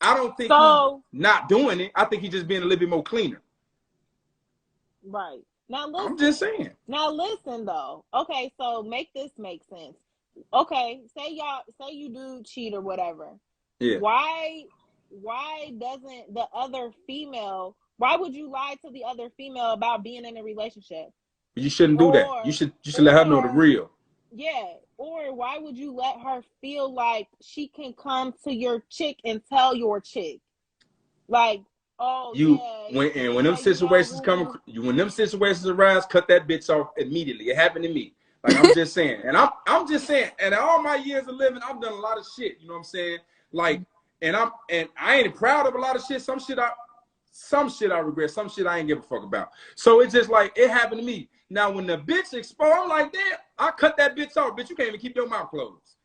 I don't think he's not doing it. I think he's just being a little bit more cleaner. Right. Now listen. I'm just saying. Now listen though. Okay, so make this make sense. Okay, say you do cheat or whatever. Yeah. Why doesn't the other female, why would you lie to the other female about being in a relationship? You shouldn't do that. You should let her know the real. Yeah. Or why would you let her feel like she can come to your chick and tell your chick? Like, when them situations when them situations arise, cut that bitch off immediately. It happened to me. Like, I'm just saying. And I'm just saying, and in all my years of living, I've done a lot of shit, you know what I'm saying? Like, and I ain't proud of a lot of shit. Some shit I regret. Some shit I ain't give a fuck about. So it's just like, it happened to me. Now, when the bitch exposed, I'm like, damn, I cut that bitch off. Bitch, you can't even keep your mouth closed.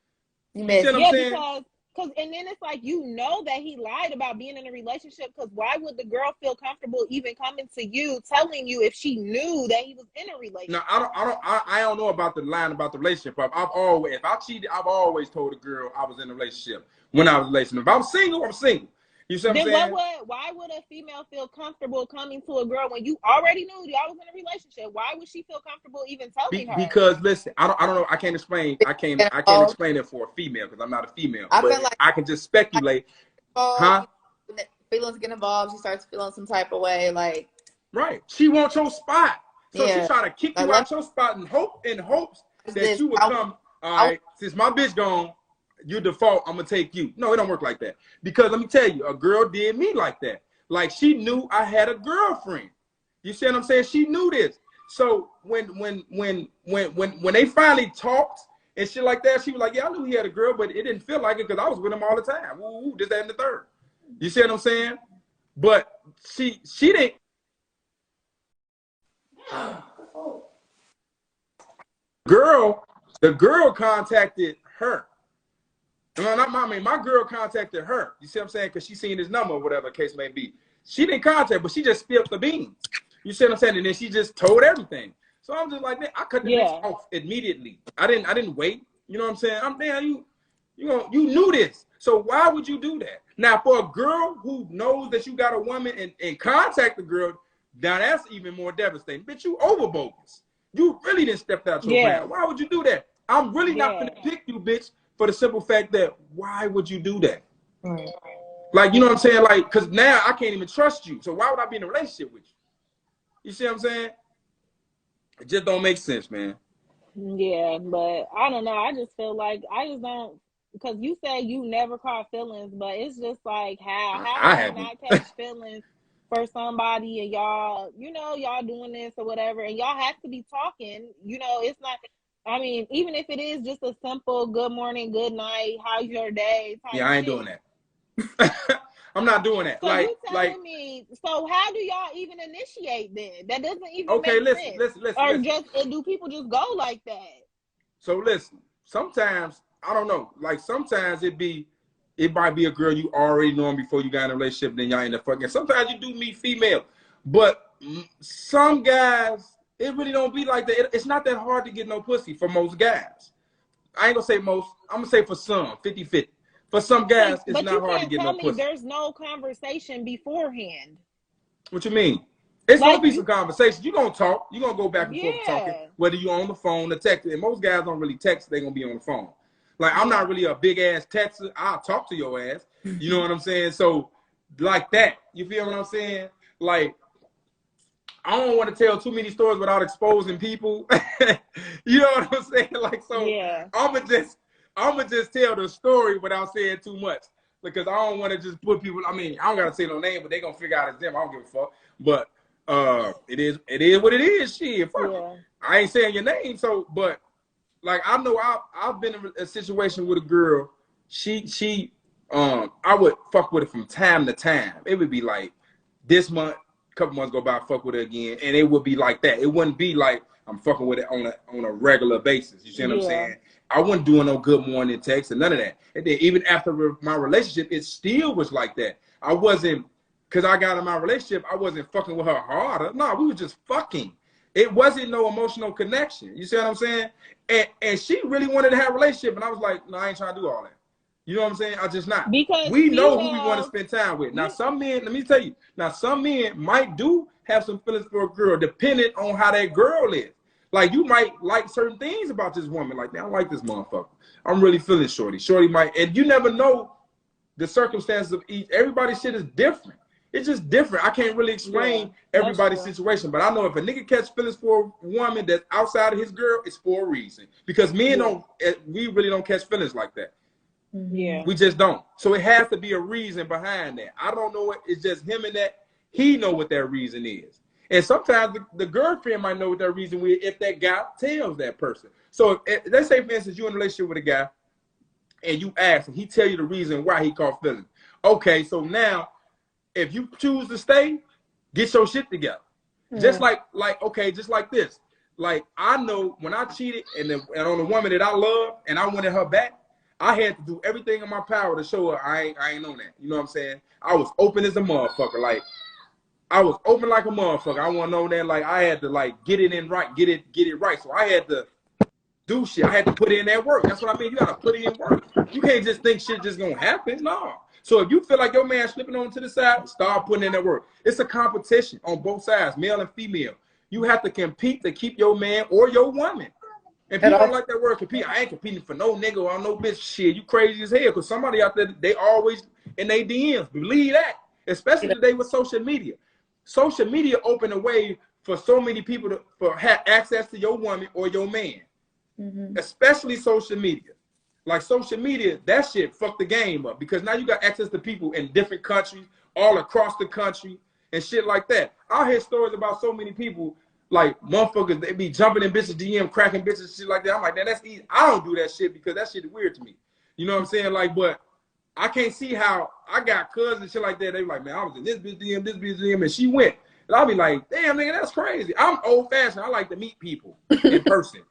You see what I'm saying? Because and then it's like, you know that he lied about being in a relationship, because why would the girl feel comfortable even coming to you, telling you if she knew that he was in a relationship? No, I don't know about the line about the relationship. If I cheated, I've always told a girl I was in a relationship when I was in a relationship. If I'm single, I'm single. You see what I'm saying? Why would a female feel comfortable coming to a girl when you already knew y'all was in a relationship? Why would she feel comfortable even telling her? Because listen, I don't know. I can't explain it for a female because I'm not a female. But I can just speculate. Feelings get involved. She starts feeling some type of way, like right. She wants your spot, so she try to kick you out your spot in hopes that you will come. All right, since my bitch gone, you default, I'm gonna take you. No, it don't work like that. Because let me tell you, a girl did me like that. Like, she knew I had a girlfriend. You see what I'm saying? She knew this. So when they finally talked and shit like that, she was like, yeah, I knew he had a girl, but it didn't feel like it because I was with him all the time. Woo, this, that, and the third. You see what I'm saying? But she didn't. The girl contacted her. No, not my girl contacted her. You see what I'm saying? Because she seen his number or whatever the case may be. She didn't contact, but she just spilled the beans. You see what I'm saying? And then she just told everything. So I'm just like, man, I cut the bitch off immediately. I didn't wait. You know what I'm saying? I'm damn you knew this. So why would you do that? Now for a girl who knows that you got a woman and contact the girl, now that's even more devastating. Bitch, you over bogus. You really didn't step out your ground. Why would you do that? I'm really not gonna pick you, bitch, for the simple fact that why would you do that? Right. Like, you know what I'm saying? Like, because now I can't even trust you. So why would I be in a relationship with you? You see what I'm saying? It just don't make sense, man. Yeah, but I don't know. I just feel like I just don't, because you say you never caught feelings, but it's just like how do you not catch feelings for somebody and y'all, you know, y'all doing this or whatever, and y'all have to be talking. You know, it's not. I mean, even if it is just a simple good morning, good night, how's your day type I ain't doing that. I'm not doing that. So you telling me, so how do y'all even initiate then? That doesn't even make sense. Listen. Or just do people just go like that? So listen, sometimes, I don't know, like sometimes it might be a girl you already know before you got in a relationship, then y'all end up fucking. Sometimes you do meet female, but some guys, it really don't be like that. It's not that hard to get no pussy for most guys. I ain't gonna say most, I'm gonna say for some, 50-50. For some guys, it's not hard to get no pussy. But you can't tell me there's no conversation beforehand. What you mean? It's like, gonna be some conversation. You're gonna talk. You're gonna go back and forth talking, whether you're on the phone or texting. And most guys don't really text, they're gonna be on the phone. Like, I'm not really a big ass texter. I'll talk to your ass. You know what I'm saying? So, like that. You feel what I'm saying? Like, I don't want to tell too many stories without exposing people. You know what I'm saying? Like, so I'ma just tell the story without saying too much. Because I don't want to just put people, I mean, I don't gotta say no name, but they gonna figure out it's them. I don't give a fuck. But it is what it is. Shit, fuck it. I ain't saying your name, so but like I know I've been in a situation with a girl. I would fuck with her from time to time. It would be like this month, a couple months go by, I fuck with her again, and it would be like that. It wouldn't be like I'm fucking with it on a regular basis. You see what I'm saying? I wasn't doing no good morning text and none of that. And then even after my relationship, it still was like that. I wasn't, because I got in my relationship, I wasn't fucking with her harder. No, we were just fucking. It wasn't no emotional connection. You see what I'm saying? And she really wanted to have a relationship, and I was like, no, I ain't trying to do all that. You know what I'm saying? I just not. Because we know who we want to spend time with. Now, some men, let me tell you, now some men might do have some feelings for a girl, depending on how that girl is. Like, you might like certain things about this woman. Like, man, I like this motherfucker. I'm really feeling Shorty. Shorty might, and you never know the circumstances of each. Everybody's shit is different. It's just different. I can't really explain everybody's situation, but I know if a nigga catch feelings for a woman that's outside of his girl, it's for a reason. Because men we really don't catch feelings like that. Yeah. We just don't. So it has to be a reason behind that. I don't know it. It's just him and that. He know what that reason is. And sometimes the girlfriend might know what that reason is if that guy tells that person. So if, let's say, for instance, you're in a relationship with a guy and you ask him, he tell you the reason why he caught feelings. Okay, so now if you choose to stay, get your shit together. Just like just like this. Like, I know when I cheated and on a woman that I love and I wanted her back, I had to do everything in my power to show her I ain't on that. You know what I'm saying? I was open as a motherfucker. Like, I was open like a motherfucker. I want to know that, like, I had to, like, get it right. So I had to do shit. I had to put in that work. That's what I mean. You got to put in work. You can't just think shit just going to happen. No. So if you feel like your man slipping on to the side, start putting in that work. It's a competition on both sides, male and female. You have to compete to keep your man or your woman. And people don't like that word compete. I ain't competing for no nigga or no bitch. Shit, you crazy as hell. Because somebody out there, they always in their DMs. Believe that. Especially today with social media. Social media opened a way for so many people to have access to your woman or your man. Especially social media. Like, social media, that shit fucked the game up. Because now you got access to people in different countries, all across the country, and shit like that. I hear stories about so many people, like, motherfuckers, they be jumping in bitches DM, cracking bitches, shit like that. I'm like, that's easy. I don't do that shit because that shit is weird to me. You know what I'm saying? Like, but I can't see how I got cousins and shit like that. They were like, man, I was in this bitch DM, and she went. And I'll be like, damn, nigga, that's crazy. I'm old fashioned. I like to meet people in person.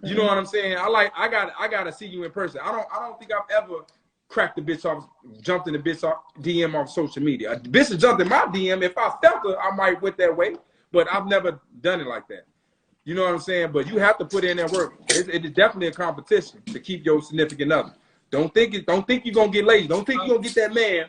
You know what I'm saying? I gotta see you in person. I don't think I've ever cracked the bitch off, jumped in the bitch off DM off social media. A bitch has jumped in my DM. If I felt her, I might went that way, but I've never done it like that. You know what I'm saying? But you have to put in that work. It is definitely a competition to keep your significant other. Don't think you're gonna get lazy. Don't think you're gonna get that man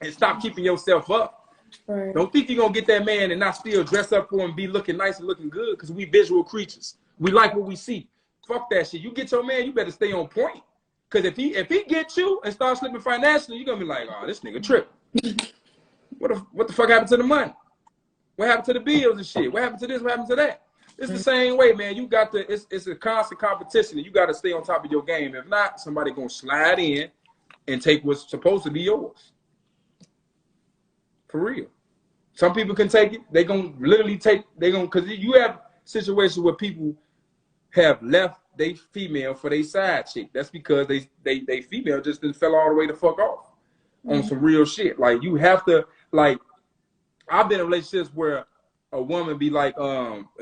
and stop keeping yourself up. Right. Don't think you're gonna get that man and not still dress up for him and be looking nice and looking good, because we visual creatures. We like what we see. Fuck that shit. You get your man, you better stay on point. Because if he gets you and starts slipping financially, you're gonna be like, oh, this nigga tripping. What the fuck happened to the money? What happened to the bills and shit? What happened to this? What happened to that? It's the same way, man. You got to, it's a constant competition, and you got to stay on top of your game. If not, somebody gonna slide in and take what's supposed to be yours. For real. Some people can take it. They gonna literally take. Because you have situations where people have left they female for their side chick. That's because they female just didn't fell all the way the fuck off on some real shit. Like, you have to, like, I've been in relationships where a woman be like,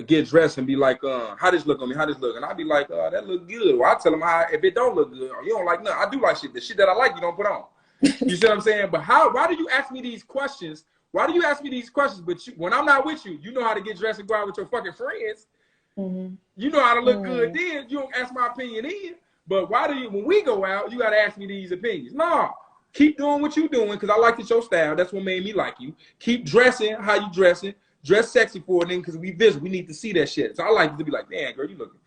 get dressed and be like, how this look on me, how this look? And I be like, that look good. Or I tell them how, if it don't look good, or you don't like nothing. I do like shit. The shit that I like, you don't put on. You see what I'm saying? But why do you ask me these questions? Why do you ask me these questions? But when I'm not with you, you know how to get dressed and go out with your fucking friends. You know how to look good then. You don't ask my opinion then. But why do you, when we go out, you got to ask me these opinions? No. Keep doing what you're doing, because I like your style. That's what made me like you. Keep dressing how you dressing. Dress sexy for it, then, because we visit. We need to see that shit. So I like to be like, damn, girl, you looking,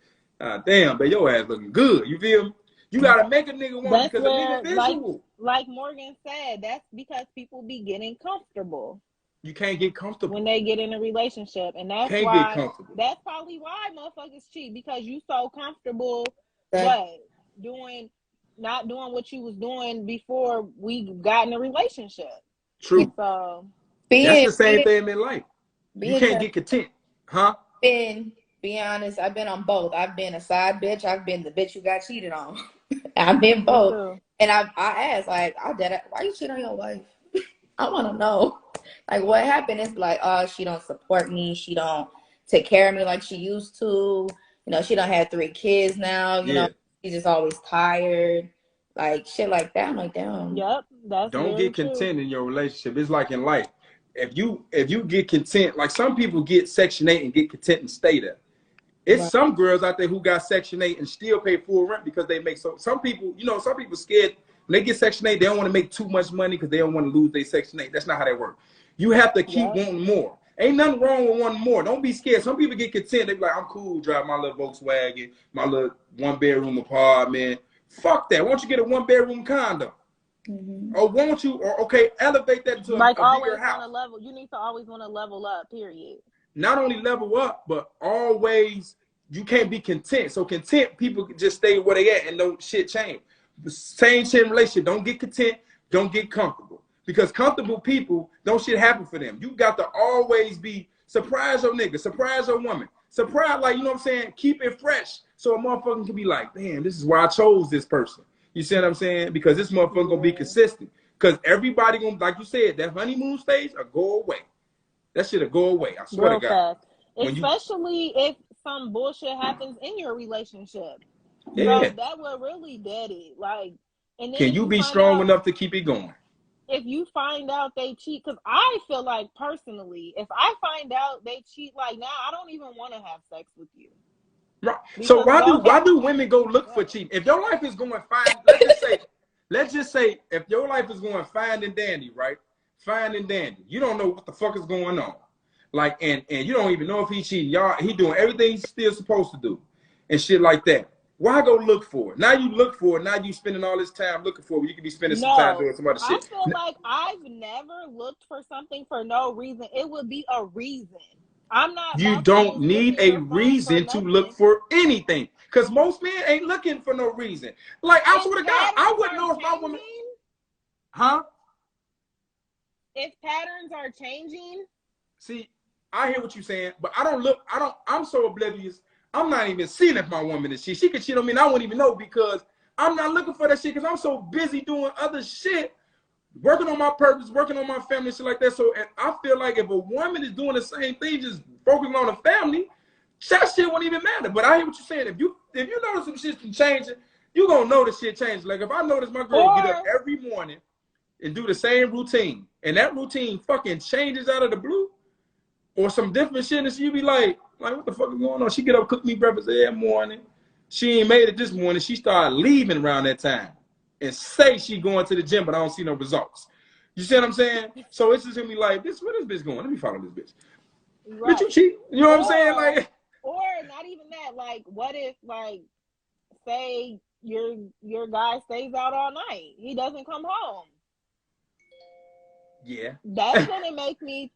damn, but your ass looking good. You feel me? You got to make a nigga want, because a nigga visual. Like Morgan said, that's because people be getting comfortable. You can't get comfortable when they get in a relationship, and that's probably why motherfuckers cheat, because you so comfortable not doing what you was doing before we got in a relationship. True. So that's the same thing in life. You can't get content, huh? Be honest, I've been on both. I've been a side bitch. I've been the bitch who got cheated on. I've been both. And I asked, like, why you cheat on your wife? I want to know. Like, what happened? It's like, oh, she don't support me. She don't take care of me like she used to. You know, she don't have 3 kids now. You know, she's just always tired. Like, shit like that. I'm like, damn. Yep. Don't get content in your relationship. It's like in life. If you get content, like some people get Section 8 and get content and stay there. It's some girls out there who got Section 8 and still pay full rent because they make some people, you know, some people scared when they get Section 8, they don't want to make too much money because they don't want to lose their Section 8. That's not how that works. You have to keep wanting more. Ain't nothing wrong with wanting more. Don't be scared. Some people get content. They be like, I'm cool, drive my little Volkswagen, my little 1-bedroom apartment. Fuck that. Why don't you get a 1-bedroom condo? Or won't you, or okay, elevate that to like a bigger house. On a level. You need to always want to level up, period. Not only level up, but always, you can't be content. So content people just stay where they at and no shit change. The same shit in relationship. Don't get content, don't get comfortable. Because comfortable people, don't shit happen for them. You got to always be, surprise your nigga, surprise your woman. Surprise, like, you know what I'm saying? Keep it fresh. So a motherfucker can be like, damn, this is why I chose this person. You see what I'm saying? Because this motherfucker gonna be consistent. Because everybody gonna, like you said, that honeymoon stage will go away. That shit'll go away. I swear to God. Especially if some bullshit happens in your relationship. Yeah. So that will really dead it. Like, and then can you be strong enough to keep it going? If you find out they cheat, because I feel like personally, if I find out they cheat, like now, I don't even want to have sex with you. Right. So why do women go look for cheating? If your life is going fine, let's just say if your life is going fine and dandy, right? Fine and dandy. You don't know what the fuck is going on. Like, and you don't even know if he cheating. He doing everything he's still supposed to do and shit like that. Why go look for it? Now you look for it. Now you spending all this time looking for it. You could be spending some time doing some other shit. I feel like I've never looked for something for no reason. It would be a reason. I'm not. You don't need a reason to look for anything, because most men ain't looking for no reason. Like, I swear to God, I wouldn't know if my woman. Huh? If patterns are changing. See, I hear what you're saying, but I'm so oblivious. I'm not even seeing if my woman is cheating. She could cheat on me and I wouldn't even know, because I'm not looking for that shit because I'm so busy doing other shit, working on my purpose, working on my family, shit like that. So and I feel like if a woman is doing the same thing, just focusing on the family, that shit won't even matter. But I hear what you're saying. If you notice some shit's changing, you gonna notice shit change. Like if I notice my girl get up every morning and do the same routine, and that routine fucking changes out of the blue, or some different shit, and she be like, what the fuck is going on? She get up, cook me breakfast every morning. She ain't made it this morning. She started leaving around that time and say she going to the gym, but I don't see no results. You see what I'm saying? So it's just gonna be like, where this bitch going? Let me follow this bitch. Right. Bitch, you cheat. You know what I'm saying? Like, or not even that. Like, what if, like, say your guy stays out all night, he doesn't come home? Yeah, that's gonna make me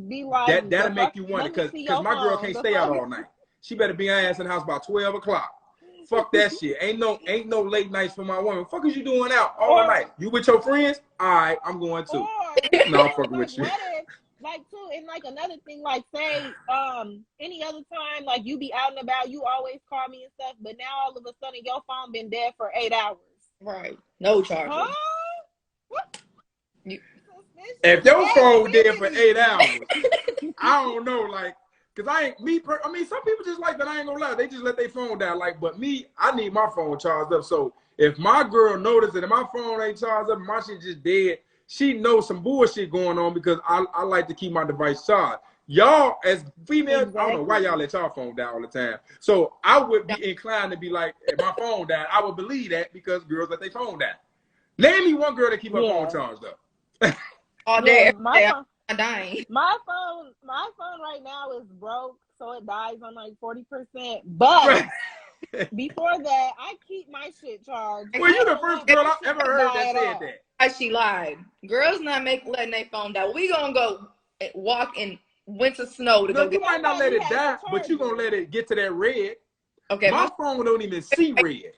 be like, that'll make you wonder because my girl can't stay out all night. She better be her ass in the house by 12 o'clock. Fuck that shit. Ain't no late nights for my woman. Fuck is you doing out all night? You with your friends? All right, I'm going too. No, I'm fucking with you. What if, like, too, and like another thing, like, say, any other time, like, you be out and about, you always call me and stuff, but now all of a sudden your phone been dead for 8 hours. Right. No charger. Huh? What? If your phone dead for 8 hours, I don't know, like, cause I mean, some people just like that. I ain't gonna lie, they just let their phone die. Like, but me, I need my phone charged up. So if my girl notices that my phone ain't charged up, and my shit just dead, she knows some bullshit going on because I like to keep my device charged. Y'all as females, I don't know why y'all let y'all phone die all the time. So I would be inclined to be like, if my phone died, I would believe that because girls let their phone die. Name me one girl that keep her phone charged up. All day, my phone, I'm dying. My phone right now is broke, so it dies on like 40%. But before that, I keep my shit charged. Well, you're the first girl I've ever heard that said that. She lied. Girls not letting their phone die. We gonna go walk in winter snow to go get. You might not let it die, but you gonna let it get to that red. Okay. My phone don't even see red.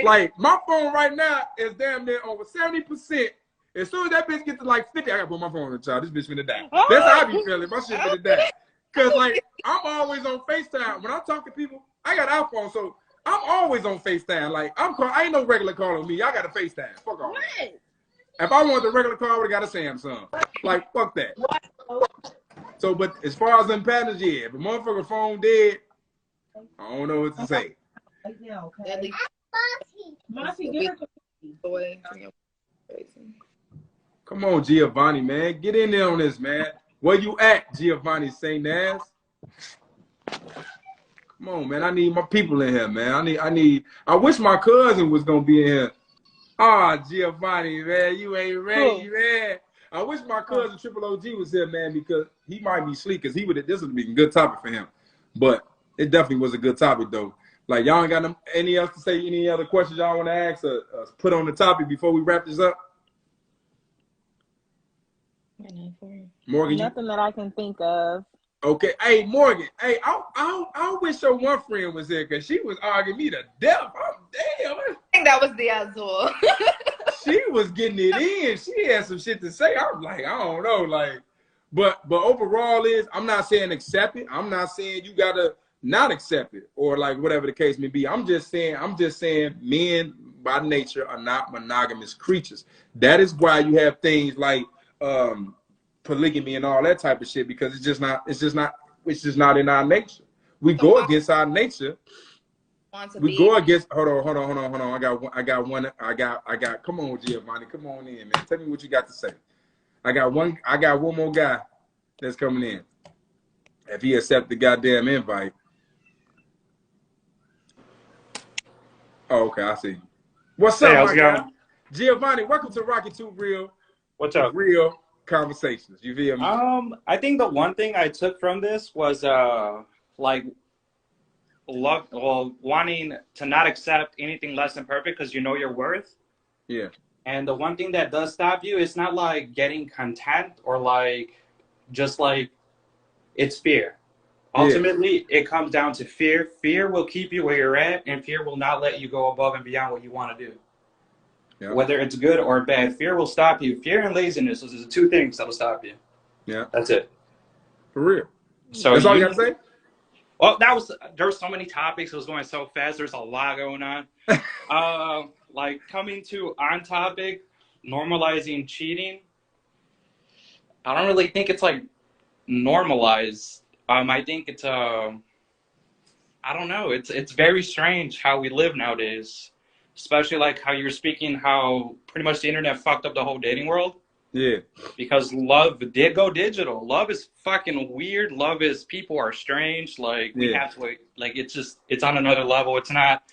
Like my phone right now is damn near over 70%. As soon as that bitch gets to like 50, I gotta put my phone on the charge. This bitch finna die. That's how I be feeling. My shit finna die. Cause like I'm always on FaceTime. When I talk to people, I got iPhone, so I'm always on FaceTime. Like I ain't no regular call on me. I got a FaceTime. Fuck all that. If I want the regular call, I would've got a Samsung. Like fuck that. So, but as far as them patterns, yeah. If a motherfucker phone dead, I don't know what to say. Come on, Giovanni, man. Get in there on this, man. Where you at, Giovanni St. Nas? Come on, man. I need my people in here, man. I wish my cousin was gonna be in here. Giovanni, man. You ain't ready, man. I wish my cousin Triple OG was here, man, because he might be sleek, because this would be a good topic for him. But it definitely was a good topic though. Like y'all ain't got any else to say, any other questions y'all want to ask or put on the topic before we wrap this up? Morgan, nothing that I can think of. Okay, hey Morgan, hey, I wish your one friend was here because she was arguing me to death. Damn, I think that was the Azul. She was getting it in. She had some shit to say. I'm like, I don't know, like, but overall I'm not saying accept it. I'm not saying you gotta not accept it or like whatever the case may be. I'm just saying men by nature are not monogamous creatures. That is why you have things like polygamy and all that type of shit, because it's just not in our nature. We go against our nature. We go against. Hold on. I got one. Come on, Giovanni. Come on in, man. Tell me what you got to say. I got one more guy that's coming in. If he accept the goddamn invite. Oh, okay. I see you. What's up, my guy? Giovanni, welcome to Rocky 2 Real. What's up? Real conversations. You feel me? I think the one thing I took from this was wanting to not accept anything less than perfect because you know your worth. Yeah. And the one thing that does stop you, it's not like getting content or it's fear. Ultimately, it comes down to fear. Fear will keep you where you're at, and fear will not let you go above and beyond what you want to do. Yeah. Whether it's good or bad, fear will stop you. Fear and laziness, those are the two things that will stop you. Yeah. That's it. For real. So that's all you got to say? Well, there's so many topics. It was going so fast. There's a lot going on. Like coming to on topic, normalizing cheating. I don't really think it's like normalized. I think it's I don't know. It's very strange how we live nowadays, especially like how you're speaking, how pretty much the internet fucked up the whole dating world. Yeah. Because love did go digital. Love is fucking weird. Love is people are strange. Like we have to like it's on another level. It's not.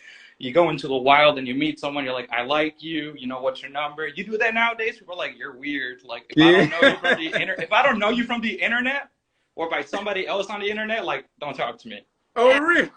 You go into the wild and you meet someone. You're like, I like you. You know, what's your number? You do that nowadays. People are like, you're weird. Like if I don't know you from the if I don't know you from the internet or by somebody else on the internet, like don't talk to me. Oh, really?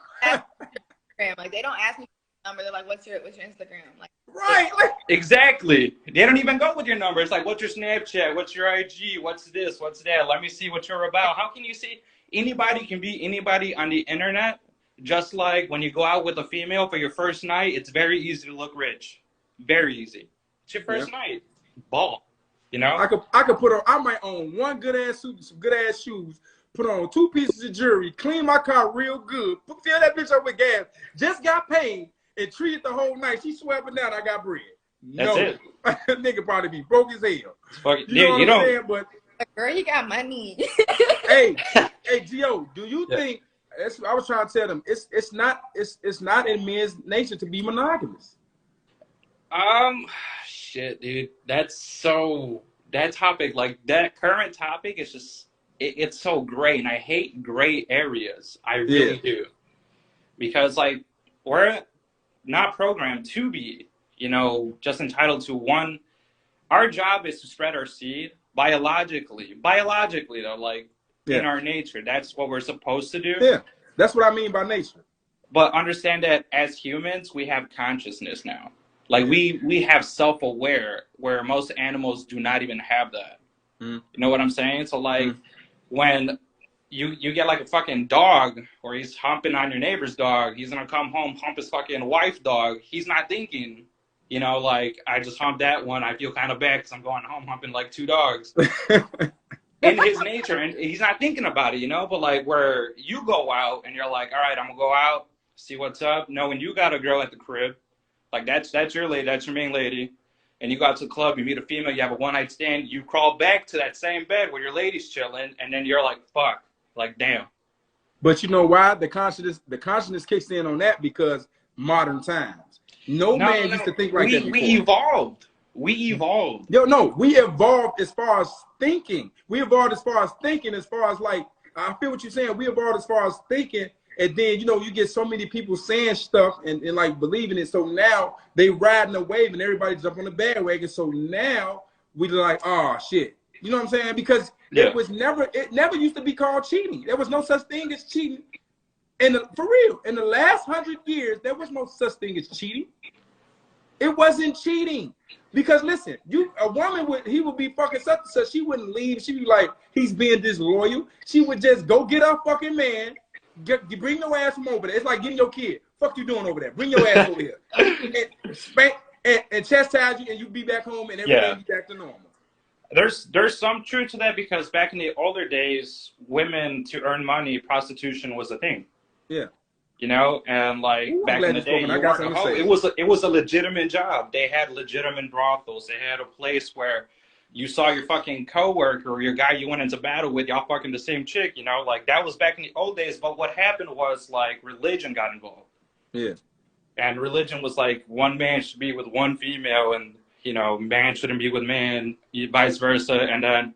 Like they don't ask me for number. They're like, what's your Instagram? Like, right. Exactly. They don't even go with your number. It's like, what's your Snapchat? What's your IG? What's this? What's that? Let me see what you're about. How can you see anybody can be anybody on the internet? Just like when you go out with a female for your first night, it's very easy to look rich. Very easy. It's your first night. Ball. You know? I could put on, I might own one good ass suit, some good ass shoes, put on 2 pieces of jewelry, clean my car real good, fill that bitch up with gas, just got paid, and treat it the whole night. She swear up and down I got bread. That's it. Nigga probably be broke as hell. You know what I'm saying? But girl, you got money. hey, Gio, do you think? I was trying to tell them it's not in men's nature to be monogamous. Shit, dude. That topic, like that current topic, is just it's so gray, and I hate gray areas. I really do, because like we're not programmed to be, you know, just entitled to one. Our job is to spread our seed biologically though, like in our nature. That's what we're supposed to do. Yeah, that's what I mean by nature. But understand that as humans, we have consciousness now. Like we have self-aware, where most animals do not even have that. You know what I'm saying? So like when you get like a fucking dog, or he's humping on your neighbor's dog, he's gonna come home, hump his fucking wife's dog. He's not thinking, you know, like, I just humped that one. I feel kind of bad because I'm going home humping like 2 dogs. In his nature, and he's not thinking about it, you know? But like where you go out and you're like, all right, I'm gonna go out, see what's up. Knowing you got a girl at the crib, like that's your lady, that's your main lady. And you go out to the club, you meet a female, you have a one-night stand, you crawl back to that same bed where your lady's chilling, and then you're like, fuck, like, damn. But you know why? The consciousness kicks in on that because modern times. No man used to think like that before. We evolved. We evolved. We evolved as far as thinking. We evolved as far as thinking, as far as like, I feel what you're saying. We evolved as far as thinking. And then, you know, you get so many people saying stuff and like believing it. So now they riding a wave and everybody jump on the bandwagon. So now we like, oh shit. You know what I'm saying? Because it never used to be called cheating. There was no such thing as cheating. And for real, in the last 100 years, there was no such thing as cheating. It wasn't cheating. Because listen, a woman would be fucking such and such. She wouldn't leave. She'd be like, he's being disloyal. She would just go get her fucking man. Bring your ass from over there. It's like getting your kid. Fuck you doing over there? Bring your ass over here. And spank and chastise you, and you be back home, and everything be back to normal. There's some truth to that, because back in the older days, women, to earn money, prostitution was a thing. Yeah. You know, and like back in the day, it was a legitimate job. They had legitimate brothels. They had a place where you saw your fucking coworker or your guy you went into battle with, y'all fucking the same chick, you know, like that was back in the old days. But what happened was like religion got involved. Yeah. And religion was like one man should be with one female, and, you know, man shouldn't be with man, vice versa. And then,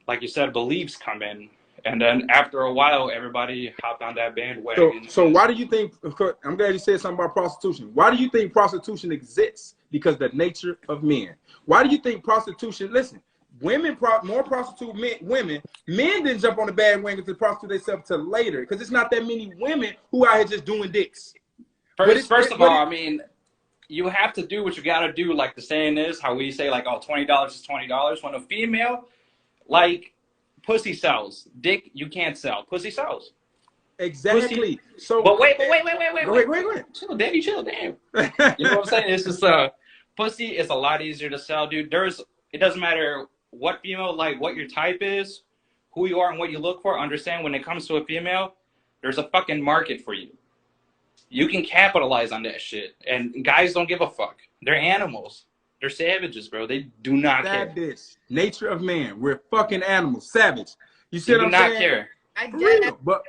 like you said, beliefs come in. And then after a while, everybody hopped on that bandwagon. So why do you think, I'm glad you said something about prostitution. Why do you think prostitution exists? Because the nature of men. Why do you think prostitution, listen, women, more prostitute women, men didn't jump on the bandwagon to prostitute themselves till later, because it's not that many women who out here just doing dicks. First of all, I mean, you have to do what you got to do. Like the saying is, how we say, like, oh, $20 is $20. When a female, like, pussy sells. Dick, you can't sell. Pussy sells. Exactly. Pussy. So, but wait. Chill, Daddy, chill, damn. You know what I'm saying? It's just pussy is a lot easier to sell, dude. It doesn't matter what female, like what your type is, who you are, and what you look for. Understand when it comes to a female, There's a fucking market for you. You can capitalize on that shit. And guys don't give a fuck. They're animals. They're savages, bro. They do not care. Savage. Nature of man. We're fucking animals. Savage. You see They what do I'm not saying? care. I For did real. But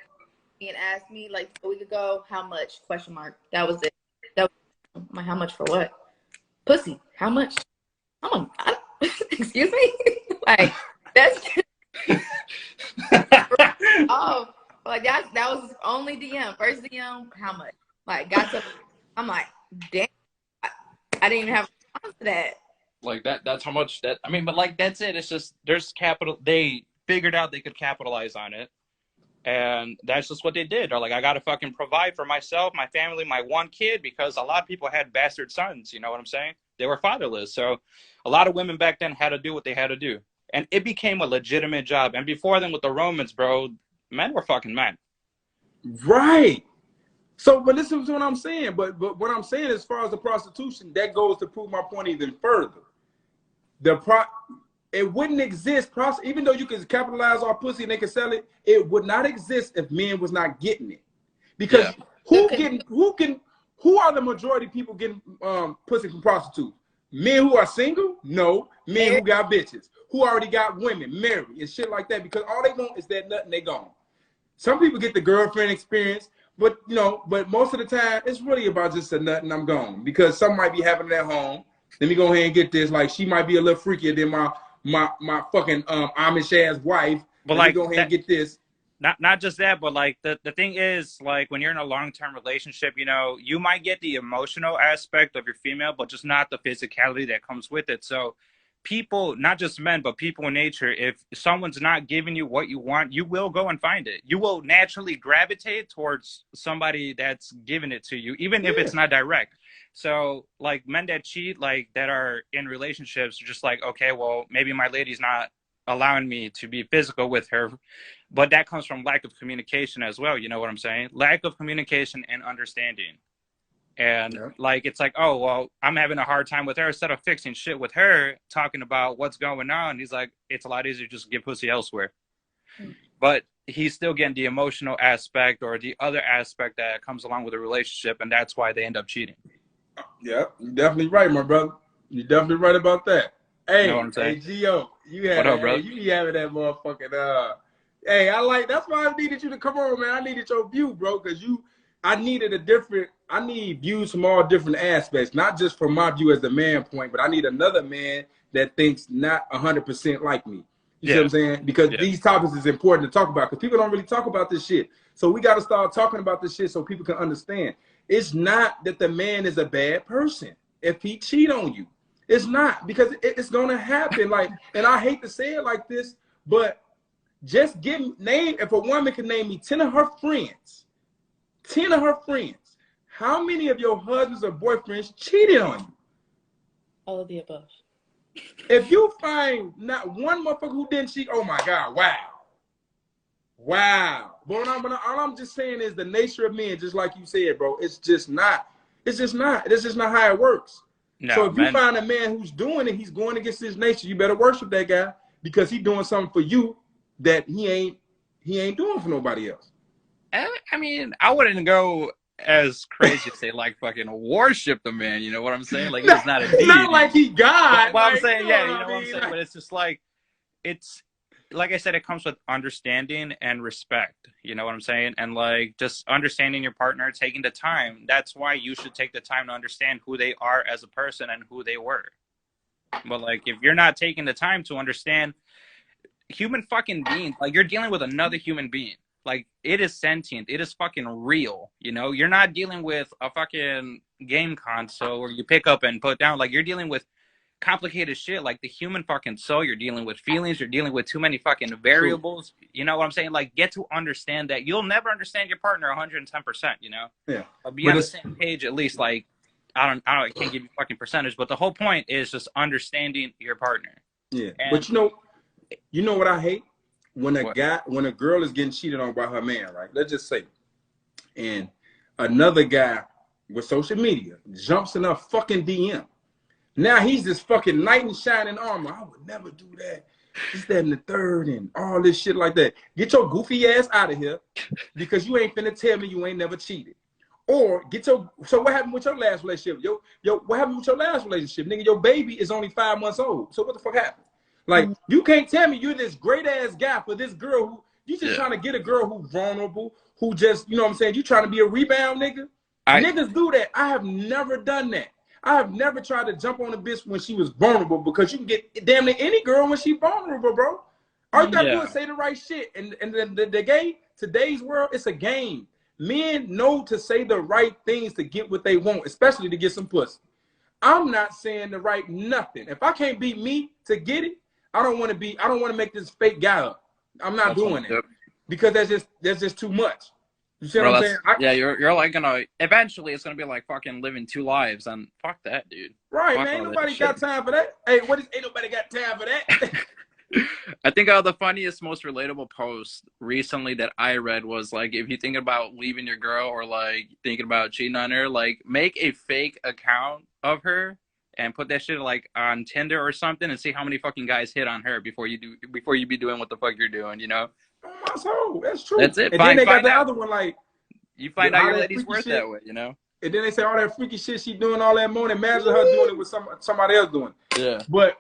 and asked me like a week ago, how much? Question mark. That was it. That was, I'm like, how much for what? Pussy. How much? Excuse me? Like, that's oh, like that was only DM. First DM, how much? Like, got to, I'm like, damn, I didn't even have a response to that. Like that's how much that, I mean, but like, that's it. It's just, there's capital. They figured out they could capitalize on it. And that's just what they did. They're like, I got to fucking provide for myself, my family, my one kid, because a lot of people had bastard sons. You know what I'm saying? They were fatherless. So a lot of women back then had to do what they had to do. And it became a legitimate job. And before then with the Romans, bro, men were fucking men. right. So, but listen to what I'm saying. But what I'm saying, as far as the prostitution, that goes to prove my point even further. It wouldn't exist. Even though you could capitalize on pussy and they could sell it, it would not exist if men was not getting it. Because who are the majority of people getting pussy from prostitutes? Men who are single? No. Men who got bitches, who already got women married and shit like that. Because all they want is that nut and they gone. Some people get the girlfriend experience, but but most of the time it's really about just a nut and I'm gone. Because some might be having it at home. Let me go ahead and get this. Like, she might be a little freakier than my fucking Amish ass wife. But let me go ahead and get this. Not just that, but like the thing is, like, when you're in a long-term relationship, you might get the emotional aspect of your female, but just not the physicality that comes with it. So people, not just men, but people in nature, if someone's not giving you what you want, you will go and find it. You will naturally gravitate towards somebody that's giving it to you, even if it's not direct. So like, men that cheat, like, that are in relationships, are just like, okay, well, maybe my lady's not allowing me to be physical with her, but that comes from lack of communication as well. You know what I'm saying? Lack of communication and understanding. And like, it's like, oh, well, I'm having a hard time with her. Instead of fixing shit with her, talking about what's going on, he's like, it's a lot easier to just get pussy elsewhere. But he's still getting the emotional aspect or the other aspect that comes along with a relationship, and that's why they end up cheating. Yeah, you're definitely right, my brother. You're definitely right about that. Hey, you know what I'm saying? Hey, Gio, you be having that motherfucking Hey, that's why I needed you to come on, man. I needed your view, bro, because I need views from all different aspects, not just from my view as the man point, but I need another man that thinks not 100% like me. You see what I'm saying? Because these topics is important to talk about, because people don't really talk about this shit. So we got to start talking about this shit so people can understand. It's not that the man is a bad person if he cheat on you. It's not, because it's going to happen. Like, and I hate to say it like this, but just if a woman can name me 10 of her friends, how many of your husbands or boyfriends cheated on you? All of the above. If you find not one motherfucker who didn't cheat, oh my God, wow. But all I'm just saying is the nature of men, just like you said, bro, it's just not how it works. No, so if you find a man who's doing it, he's going against his nature, you better worship that guy, because he's doing something for you that he ain't doing for nobody else. I mean, I wouldn't go as crazy to say like fucking worship the man. You know what I'm saying? Like, he's not a deity. Not like he God. But I'm saying, you know what I'm saying? But it's just like, it's like I said, it comes with understanding and respect. You know what I'm saying? And like, just understanding your partner, taking the time. That's why you should take the time to understand who they are as a person and who they were. But like, if you're not taking the time to understand human fucking beings, like, you're dealing with another human being. Like, it is sentient. It is fucking real. You know, you're not dealing with a fucking game console where you pick up and put down. Like, you're dealing with complicated shit, like the human fucking soul. You're dealing with feelings. You're dealing with too many fucking variables. You know what I'm saying? Like, get to understand that you'll never understand your partner 110%, you know? Yeah. But be on the same page, at least. Like, I can't give you fucking percentage, but the whole point is just understanding your partner. Yeah. And, but you know what I hate? When a girl is getting cheated on by her man, right? Let's just say, and another guy with social media jumps in her fucking DM. Now he's this fucking knight in shining armor. I would never do that. this, that, and the third, and all this shit like that. Get your goofy ass out of here, because you ain't finna tell me you ain't never cheated. Or get your, so what happened with your last relationship? What happened with your last relationship? Nigga, your baby is only 5 months old. So what the fuck happened? Like, you can't tell me you're this great ass guy for this girl who, you just trying to get a girl who's vulnerable, who just, you know what I'm saying? You trying to be a rebound nigga? Niggas do that. I have never done that. I have never tried to jump on a bitch when she was vulnerable, because you can get damn near any girl when she vulnerable, bro. All you gotta do is say the right shit. And the game, today's world, it's a game. Men know to say the right things to get what they want, especially to get some pussy. I'm not saying the right nothing. If I can't be me to get it, I don't want to make this fake guy up. I'm not doing it. Because that's just too much. You see what I'm saying? Yeah, you're like gonna, eventually it's gonna be like fucking living 2 lives, and fuck that, dude. Right, man. Ain't nobody got time for that. Hey, ain't nobody got time for that? I think the funniest, most relatable post recently that I read was like, if you think about leaving your girl or like thinking about cheating on her, like make a fake account of her and put that shit like on Tinder or something, and see how many fucking guys hit on her before you be doing what the fuck you're doing, you know? Oh, my soul. That's true. That's it. And then they got the other one, like, you find out your lady's worth that way, you know? And then they say all that freaky shit she doing, all that money. Imagine her doing it with somebody else doing it. Yeah. But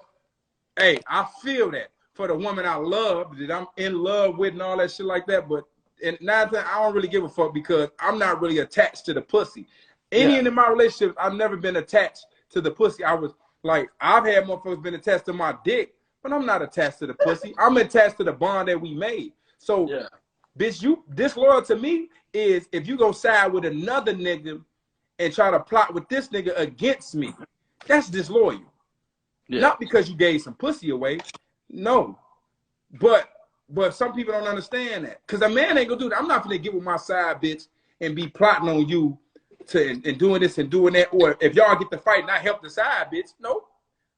hey, I feel that for the woman I love, that I'm in love with and all that shit like that. But and 9 times I don't really give a fuck, because I'm not really attached to the pussy. In my relationships, I've never been attached to the pussy. I was like, I've had motherfuckers been attached to my dick, but I'm not attached to the pussy. I'm attached to the bond that we made. So, bitch, you disloyal to me is if you go side with another nigga and try to plot with this nigga against me. That's disloyal. Not because you gave some pussy away. No. But some people don't understand that. Because a man ain't gonna do that. I'm not gonna get with my side bitch and be plotting on you and doing this and doing that. Or if y'all get the fight and I help the side bitch. No.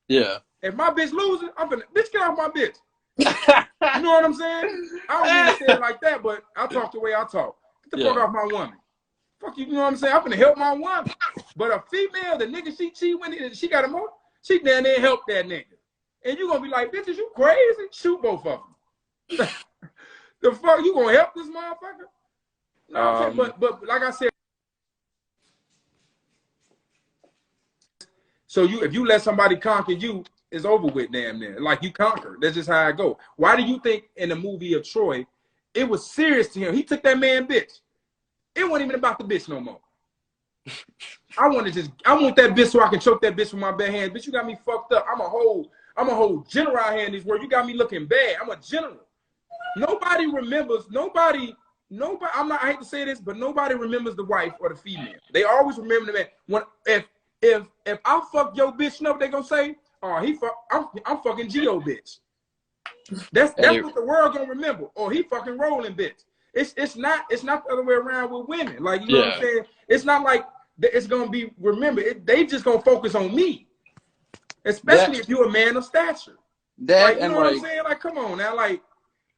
Yeah. If my bitch loses, I'm gonna, bitch, get off my bitch. You know what I'm saying? I don't really say it like that, but I talk the way I talk. Get the fuck off my woman. Fuck you, you know what I'm saying? I'm gonna help my woman. But a female, the nigga she went in and she got him on, she down there and help that nigga. And you gonna be like, bitch, is you crazy? Shoot both of them. The fuck, you gonna help this motherfucker? No, but like I said, so if you let somebody conquer you, it's over with damn near. Like you conquered. That's just how I go. Why do you think in the movie of Troy, it was serious to him? He took that man bitch. It wasn't even about the bitch no more. I want that bitch so I can choke that bitch with my bare hands. Bitch, you got me fucked up. I'm a whole general out here in this world. You got me looking bad. I'm a general. Nobody remembers, nobody, I hate to say this, but nobody remembers the wife or the female. They always remember the man. If I fuck your bitch, you know what they gonna say? Oh, I'm fucking Geo bitch. That's what the world gonna remember. Or he fucking rolling bitch. It's not the other way around with women. Like, you know what I'm saying? It's not like it's gonna be remembered. They just gonna focus on me. Especially if you're a man of stature. Like, you know what I'm saying? Like, come on now, like.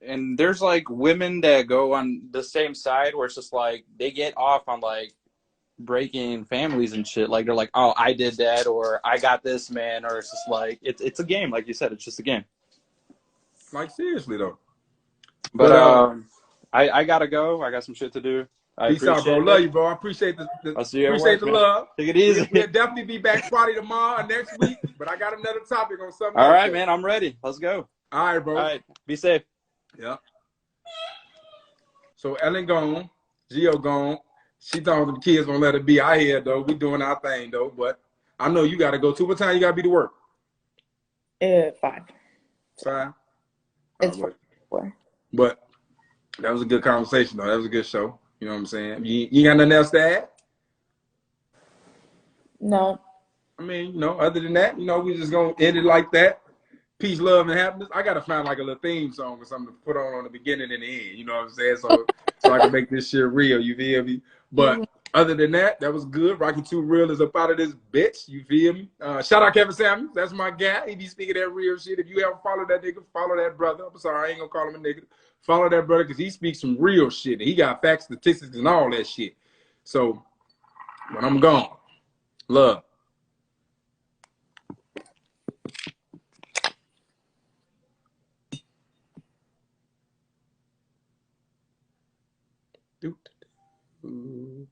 And there's like women that go on the same side where it's just like they get off on like breaking families and shit. Like they're like, oh, I did that, or I got this man, or it's just like it's a game, like you said, it's just a game. Like, seriously though. But I gotta go. I got some shit to do. Peace out, bro. Love you, bro. I appreciate I'll see you appreciate the love. Take it easy. We'll definitely be back Friday tomorrow or next week. But I got another topic on something. All right, man. I'm ready. Let's go. All right, bro. All right. Be safe. Yeah. So Ellen gone, Geo gone. She thought the kids gonna let her be out here though. We doing our thing though. But I know you gotta go too. What time you gotta be to work? 5. 5. It's 4. But that was a good conversation though. That was a good show. You know what I'm saying? You got nothing else to add? No. I mean, other than that, we just gonna end it like that. Peace, love, and happiness. I gotta find like a little theme song or something to put on the beginning and the end. You know what I'm saying? So I can make this shit real. You feel me? But other than that, that was good. Rocky 2 Real is up out of this bitch. You feel me? Shout out Kevin Samuels. That's my guy. He be speaking that real shit. If you ever follow that nigga, follow that brother. I'm sorry, I ain't gonna call him a nigga. Follow that brother because he speaks some real shit. And he got facts, statistics, and all that shit. So when I'm gone, love. So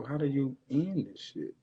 how do you end this shit?